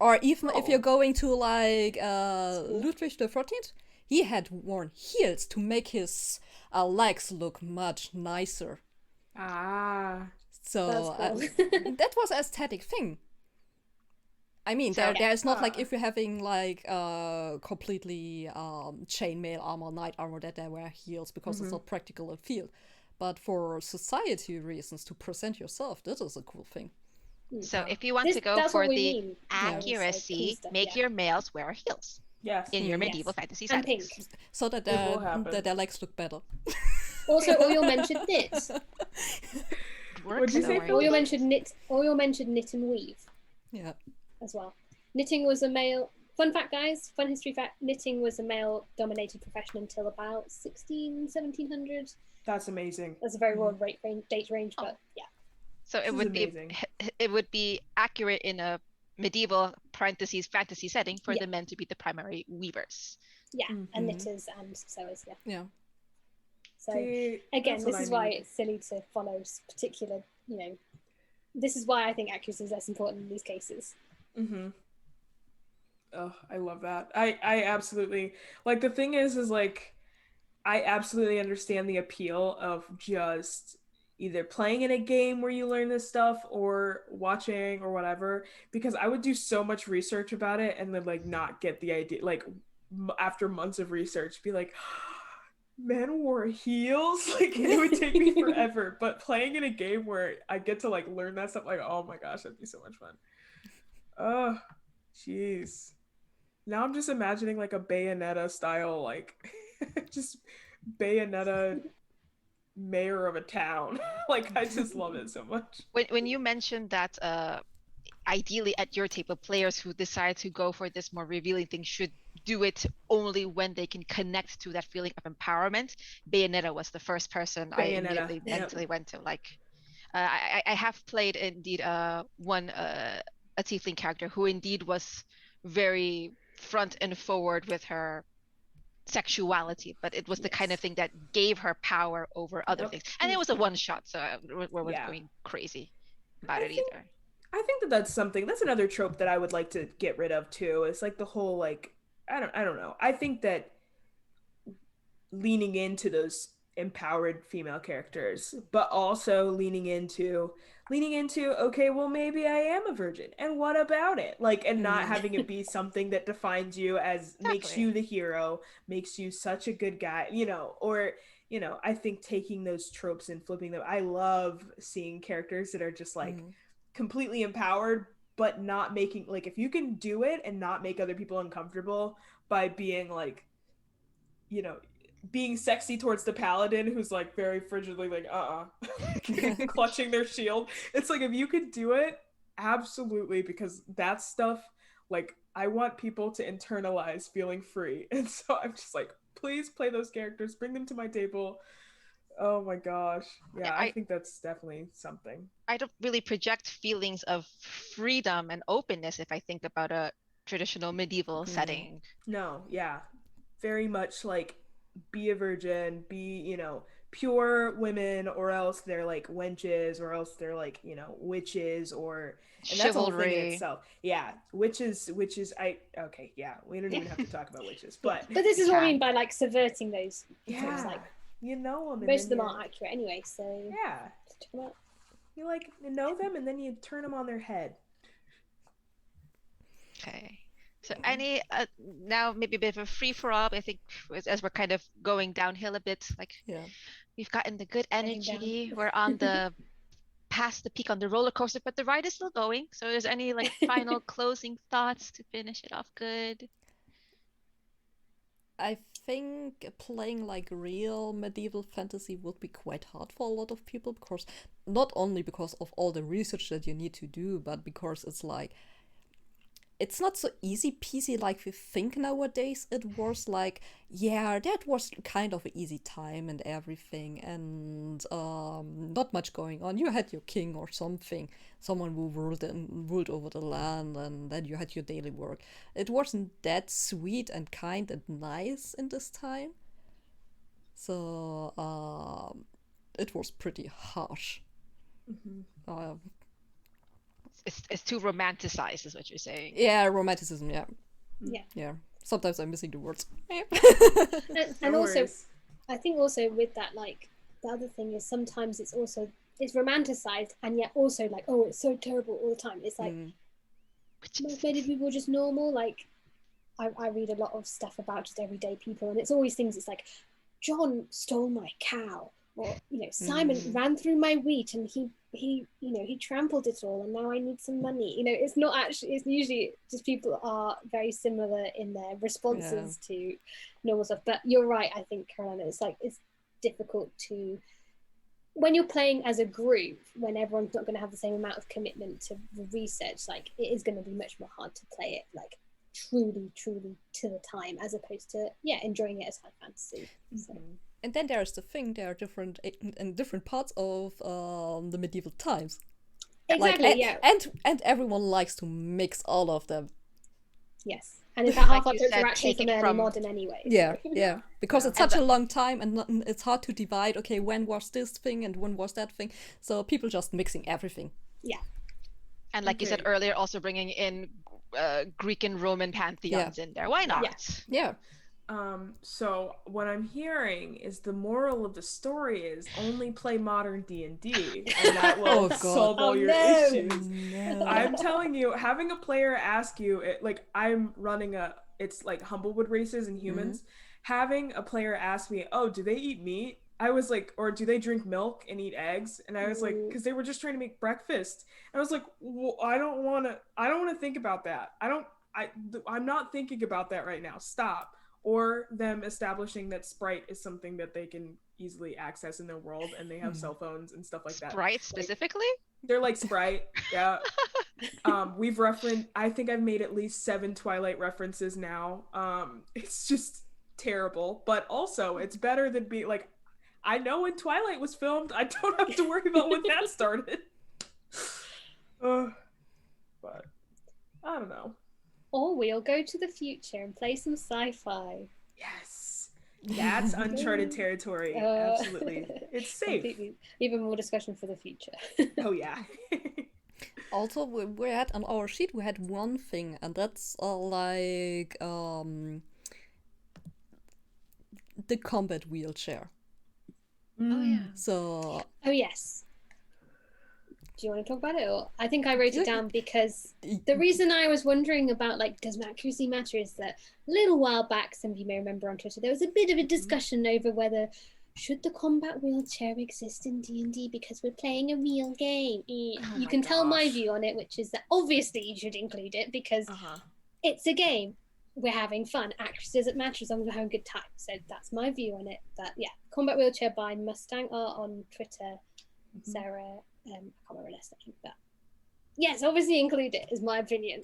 Or even if you're going to like Ludwig the 13th, he had worn heels to make his legs look much nicer. So cool. that was an aesthetic thing. I mean, there's not like if you're having like completely chainmail armor, knight armor, that they wear heels because it's not practical in field. But for society reasons, to present yourself, that is a cool thing. So if you want to go for the accuracy, make your males wear heels. Yes. In your medieval fantasy settings. Pink. So that their legs look better. Also, all your men should knit. What'd you say? All your men should knit. All your men should knit and weave. Yeah. As well. Knitting was a male. Fun fact, guys. Fun history fact. Knitting was a male-dominated profession until about 1700. That's amazing. That's a very broad date range, but yeah. So it would be accurate in a medieval parentheses fantasy setting for the men to be the primary weavers. Yeah, and knitters and sewers. Yeah. So See, again, this is why it's silly to follow particular. This is why I think accuracy is less important in these cases. Oh, I love that. I absolutely like. The thing is like, I absolutely understand the appeal of just either playing in a game where you learn this stuff or watching or whatever, because I would do so much research about it and then like not get the idea, like after months of research be like, men wore heels, like it would take me forever. But playing in a game where I get to like learn that stuff, like, oh my gosh, that'd be so much fun. Oh jeez, now I'm just imagining like a Bayonetta style, like just Bayonetta mayor of a town. Like I just love it so much. When you mentioned that ideally at your table, players who decide to go for this more revealing thing should do it only when they can connect to that feeling of empowerment, Bayonetta was the first person I immediately mentally went to. Like I have played indeed a tiefling character who indeed was very front and forward with her sexuality, but it was the kind of thing that gave her power over other things, and it was a one shot, so we weren't going crazy about it either. I think that's another trope that I would like to get rid of too. It's like the whole like I don't know. I think that leaning into those empowered female characters, but also leaning into okay, well maybe I am a virgin, and what about it? Like, and not having it be something that defines you as makes you the hero, makes you such a good guy, or I think taking those tropes and flipping them. I love seeing characters that are just like completely empowered, but not making, like, if you can do it and not make other people uncomfortable by being like, being sexy towards the paladin who's like very frigidly like clutching their shield. It's like, if you could do it, absolutely, because that stuff, like, I want people to internalize feeling free. And so I'm just like, please play those characters, bring them to my table. Oh my gosh. Yeah, I think that's definitely something. I don't really project feelings of freedom and openness if I think about a traditional medieval setting. No, yeah. Very much like, be a virgin, be, pure women, or else they're like wenches, or else they're like, you know, witches, or and that's a whole thing in Chivalry. itself. Yeah, witches. Okay, yeah, we don't even have to talk about witches, but But this is what I mean by like subverting those. yeah, It's like you know them. most of them aren't accurate anyway. So yeah, check them out. you like know them, and then you turn them on their head. Okay. So any now maybe a bit of a free for all. I think as we're kind of going downhill a bit, like we've gotten the good energy. We're on the past the peak on the roller coaster, but the ride is still going. So is there any like final closing thoughts to finish it off good? I think playing like real medieval fantasy would be quite hard for a lot of people, because not only because of all the research that you need to do, but because it's like it's not so easy peasy like we think nowadays. It was like, yeah, that was kind of an easy time and everything, and not much going on. You had your king or something, someone who ruled over the land, and then you had your daily work. It wasn't that sweet and kind and nice in this time. So it was pretty harsh. It's too romanticized, is what you're saying. Yeah, romanticism. Yeah. Sometimes I'm missing the words. and also, I think also with that, like the other thing is sometimes it's romanticized, and yet also like, oh, it's so terrible all the time. It's like many people just normal. Like I read a lot of stuff about just everyday people, and it's always things. It's like John stole my cow, or you know, Simon ran through my wheat, and he trampled it all, and now I need some money. You know, it's not actually, it's usually just people are very similar in their responses to normal stuff. But you're right, I think, Carolyn, it's like it's difficult to, when you're playing as a group, when everyone's not going to have the same amount of commitment to the research, like it is going to be much more hard to play it like truly to the time, as opposed to enjoying it as high fantasy. So. And then there's the thing, there are different in different parts of the medieval times. Exactly, And everyone likes to mix all of them. Yes. And in fact, half Like of you those are said, actually take from it early from- modern anyway. Yeah. Because it's such a long time, and it's hard to divide, okay, when was this thing and when was that thing. So people just mixing everything. Yeah. And like you said earlier, also bringing in Greek and Roman pantheons in there. Why not? Yeah. So what I'm hearing is the moral of the story is only play modern D&D, and that will solve all your issues. No. I'm telling you, having a player ask you, like I'm running it's like Humblewood races and humans, having a player ask me, oh, do they eat meat? I was like, or do they drink milk and eat eggs? And I was like, because they were just trying to make breakfast. And I was like, well, I don't want to think about that. I'm not thinking about that right now. Stop. Or them establishing that Sprite is something that they can easily access in their world, and they have cell phones and stuff like that. Sprite specifically? They're like Sprite, yeah. We've referenced, I think I've made at least 7 Twilight references now. It's just terrible, but also it's better than being like, I know when Twilight was filmed, I don't have to worry about when that started. But I don't know. Or we'll go to the future and play some sci-fi. Yes. That's uncharted territory. Absolutely. It's safe. Completely. Even more discussion for the future. Oh, yeah. Also, we had on our sheet, we had one thing, and that's like the combat wheelchair. Oh, yeah. So... Oh, yes. Do you want to talk about it? Or I think I wrote it down because the reason I was wondering about, like, does accuracy matter is that a little while back, some of you may remember on Twitter, there was a bit of a discussion over whether should the combat wheelchair exist in D&D because we're playing a real game. You can tell my view on it, which is that obviously you should include it because it's a game. We're having fun. Accuracy doesn't matter as long as we're having a good time. So that's my view on it. But yeah, combat wheelchair by Mustang Art on Twitter. Sarah, I can't remember her last name, but yes, obviously include it is my opinion.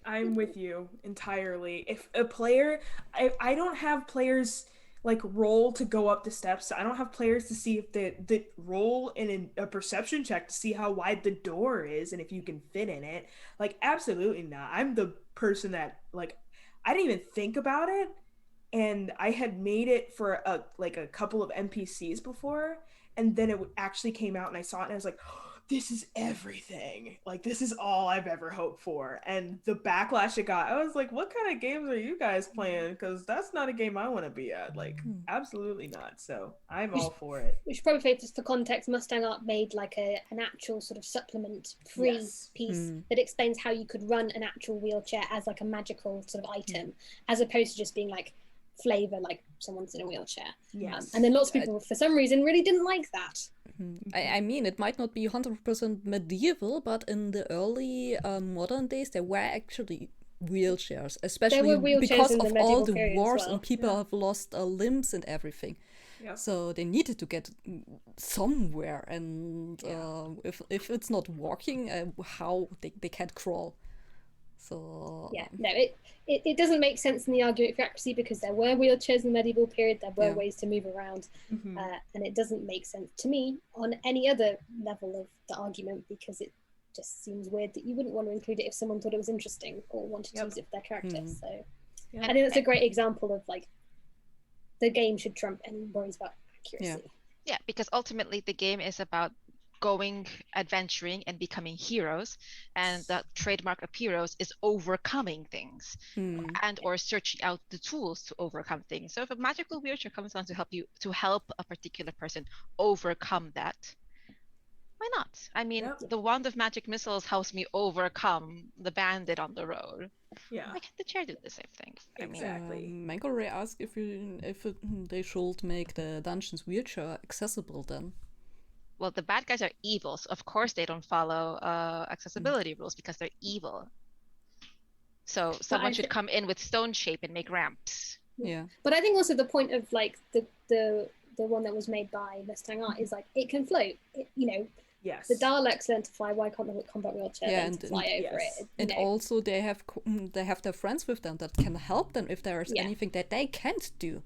I'm with you entirely. If a player, I don't have players like roll to go up the steps. I don't have players to see if the roll in a perception check to see how wide the door is and if you can fit in it. Like, absolutely not. I'm the person that, like, I didn't even think about it. and I had made it for a couple of NPCs before, and then it actually came out and I saw it and I was like, oh, this is everything. Like, this is all I've ever hoped for. And the backlash it got, I was like, what kind of games are you guys playing? Because that's not a game I want to be at. Like, absolutely not. So I'm all for it. We should probably say, just for context, Mustang Art made like an actual sort of supplement free piece that explains how you could run an actual wheelchair as like a magical sort of item, as opposed to just being like flavor, like someone's in a wheelchair. And then lots of people for some reason really didn't like that. I mean, it might not be 100% medieval, but in the early modern days there were actually wheelchairs, especially because of all the wars and people have lost limbs and everything. So they needed to get somewhere, and if it's not walking, how they can't crawl. So it doesn't make sense in the argument for accuracy, because there were wheelchairs in the medieval period, there were ways to move around, and it doesn't make sense to me on any other level of the argument, because it just seems weird that you wouldn't want to include it if someone thought it was interesting or wanted to use it for their character. So I think that's a great example of like the game should trump any worries about accuracy. Yeah, because ultimately the game is about going adventuring and becoming heroes, and the trademark of heroes is overcoming things and or searching out the tools to overcome things. So if a magical wheelchair comes on to help a particular person overcome that, why not? I mean, the wand of magic missiles helps me overcome the bandit on the road. Why can't the chair do the same thing? Exactly. Mango Ray asked if they should make the dungeon's wheelchair accessible then. Well, the bad guys are evil, so of course they don't follow accessibility rules because they're evil. So someone should come in with stone shape and make ramps. But I think also the point of like the one that was made by Mustang Art is like it can float. The Daleks learn to fly. Why can't the combat wheelchair learn to fly over it? And also they have their friends with them that can help them if there is anything that they can't do.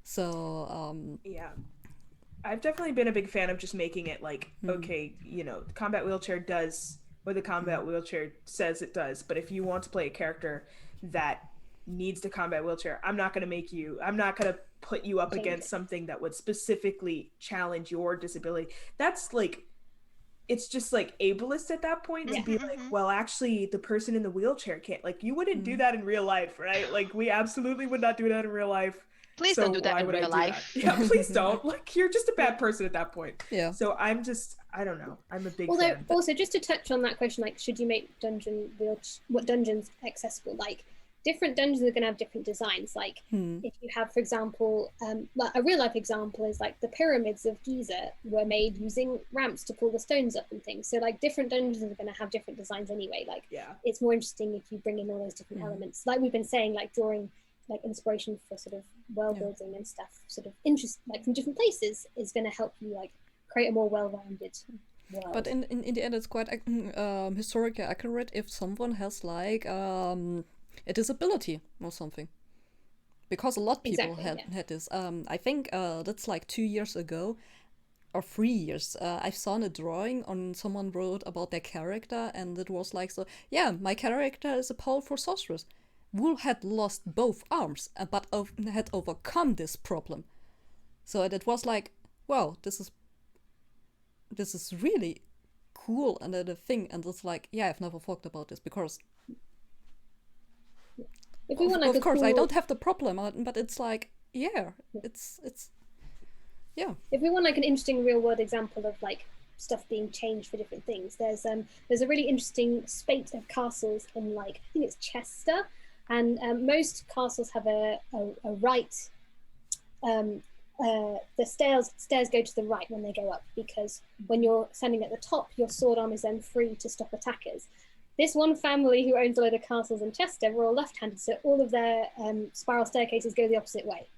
So I've definitely been a big fan of just making it like, okay, combat wheelchair does what the combat wheelchair says it does. But if you want to play a character that needs the combat wheelchair, I'm not going to put you up against something that would specifically challenge your disability. That's like, it's just like ableist at that point to be like, well, actually the person in the wheelchair can't, like, you wouldn't do that in real life, right? Like, we absolutely would not do that in real life. Please don't do that in real life. Please don't. Like, you're just a bad person at that point. So I don't know. I'm a big fan. Also, just to touch on that question, like, should you make dungeons accessible? Like, different dungeons are going to have different designs. Like, if you have, for example, like a real life example is like the pyramids of Giza were made using ramps to pull the stones up and things. So like different dungeons are going to have different designs anyway. Like, it's more interesting if you bring in all those different elements. Like we've been saying, like drawing like inspiration for sort of world building and stuff, sort of interest like from different places is going to help you like create a more well-rounded world. But in the end, it's quite historically accurate if someone has like a disability or something, because a lot of people had this. I think that's like 2 years ago or 3 years. I saw a drawing on someone wrote about their character, and it was like, so my character is a powerful sorceress who had lost both arms, but had overcome this problem. So it was like, wow, this is really cool and a thing. And it's like, I've never thought about this, because if we want, like, of course I don't have the problem, but it's like, it's if we want like an interesting real world example of like stuff being changed for different things, there's a really interesting spate of castles in, like, I think it's Chester, and most castles have a right, the stairs go to the right when they go up, because when you're standing at the top, your sword arm is then free to stop attackers. This one family who owns a load of castles in Chester were all left-handed, so all of their spiral staircases go the opposite way.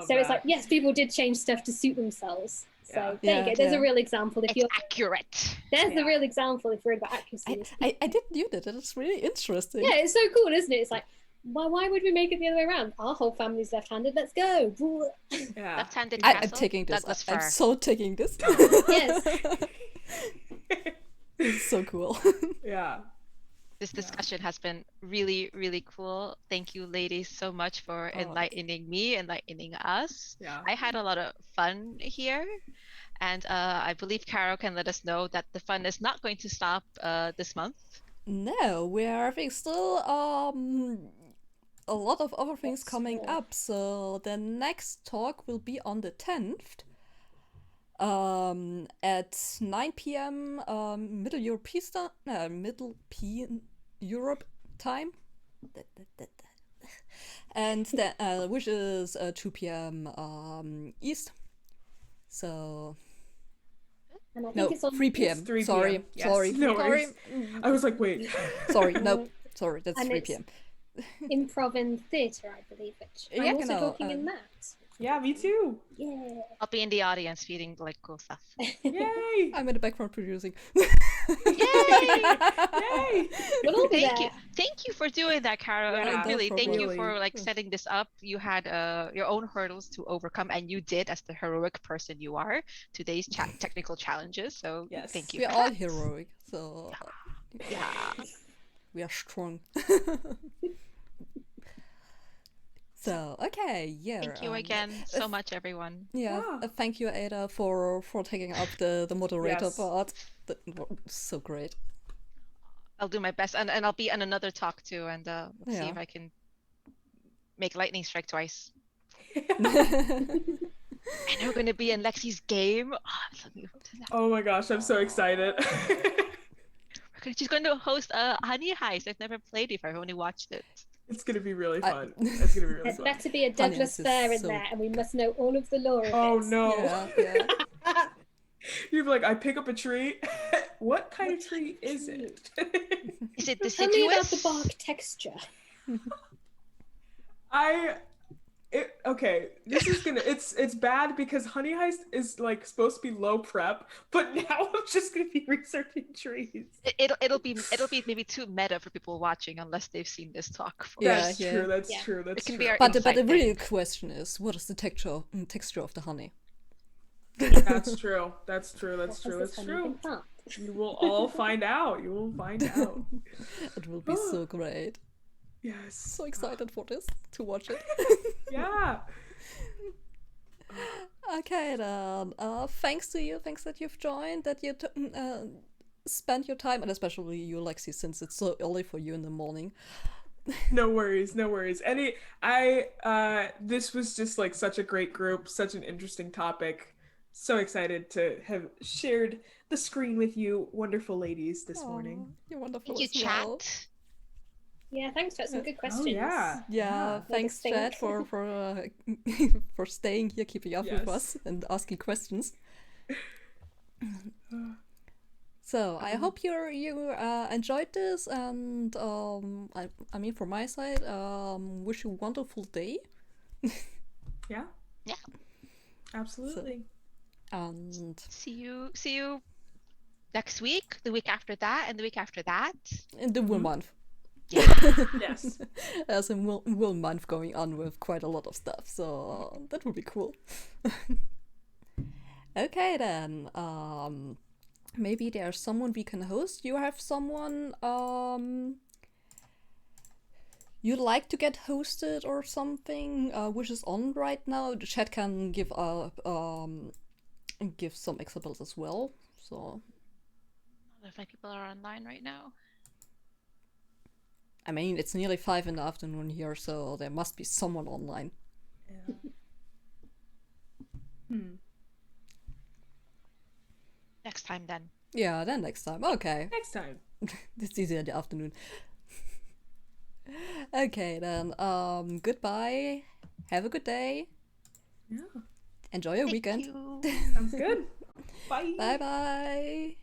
So it's like, yes, people did change stuff to suit themselves. So there you go. There's a real example. If it's accurate. There's the real example if you're worried about accuracy. I didn't knew that. It's really interesting. Yeah, it's so cool, isn't it? It's like, why would we make it the other way around? Our whole family's left-handed. Let's go. Left-handed I'm castle. taking this. Douglas I'm fir. so taking this. Yes. This is so cool. Yeah. This discussion has been really, really cool. Thank you, ladies, so much for enlightening me, enlightening us. Yeah. I had a lot of fun here. And I believe Carol can let us know that the fun is not going to stop this month. No, we're having still a lot of other things coming up. So the next talk will be on the 10th at 9 p.m. Middle Europe time, and which is 2 p.m. East. So. And I think it's on 3 p.m. 3 Sorry, p.m. Yes. sorry, No sorry. I was like, wait. Sorry, no, sorry, that's And 3 it's p.m. Improv and theatre, I believe, which Yeah, I'm also genau, talking in that. Yeah, me too. Yeah. I'll be in the audience feeding like cool stuff. Yay! I'm in the background producing. Yay! Yay! We'll all be Thank there. you. Thank you for doing that, Carol. I mean, Yeah, really, no thank you problem. for like setting this up. You had your own hurdles to overcome, and you did as the heroic person you are today's technical challenges. So Yes. thank you. We're for all that. heroic, so Yeah. we are strong. So okay, yeah. Thank you again so much, everyone. Yeah, Yeah. thank you, Ada, for taking up the moderator Yes. part. That was so great. I'll do my best, and I'll be on another talk too, and see Yeah. if I can make lightning strike twice. And we're going to be in Lexi's game. Oh, I'm so looking forward to that. Oh my gosh, I'm so excited. She's going to host a honey heist. I've never played it. I've only watched it. It's gonna be really fun. It's gonna be really There's fun. better be a Honey, Douglas this is Fair in so- there, and we must know all of the lore of Oh it. no. Yeah. You'd be like, I pick up a tree. What kind of tree is it? Is it Tell me about the deciduous? bark texture. Okay, this is gonna it's bad because Honey Heist is like supposed to be low prep, but now I'm just gonna be researching trees. It'll be maybe too meta for people watching unless they've seen this talk. Yeah, That's yeah. true, that's Yeah. true, that's It can true. be our But the insight real thing. question is, what is the texture of the honey? That's true, that's true, that's What true, has that's this honey true. been pumped? You will all find out. You will find out. It will be so great. Yes. So excited for this, to watch it. Yeah. Okay then, thanks to you, thanks that you've joined, that you spent your time, and especially you, Lexi, since it's so early for you in the morning. No worries, no worries. This was just like such a great group, such an interesting topic. So excited to have shared the screen with you, wonderful ladies, this morning. Aw, you're wonderful Thank you, as well. chat. Yeah, thanks for some good questions. Oh yeah. Yeah, thanks, think. Chad, for for staying here, keeping up with Yes. us, and asking questions. So I hope you enjoyed this, and I mean, from my side, wish you a wonderful day. Yeah. Yeah. Absolutely. And See you next week, the week after that, and the week after that. in the Will month. Yeah. Yes. There's a Will month going on with quite a lot of stuff, so that would be cool. Okay then, maybe there's someone we can host. You have someone you'd like to get hosted or something, which is on right now. The chat can give some examples as well. So If my people are online right now. I mean, it's nearly 5 in the afternoon here, so there must be someone online. Yeah. Next time then. Yeah, then next time. Okay. Next time. It's easier in the afternoon. Okay, then. Goodbye. Have a good day. Yeah. Enjoy your Thank weekend. you. Sounds good. Bye. Bye bye.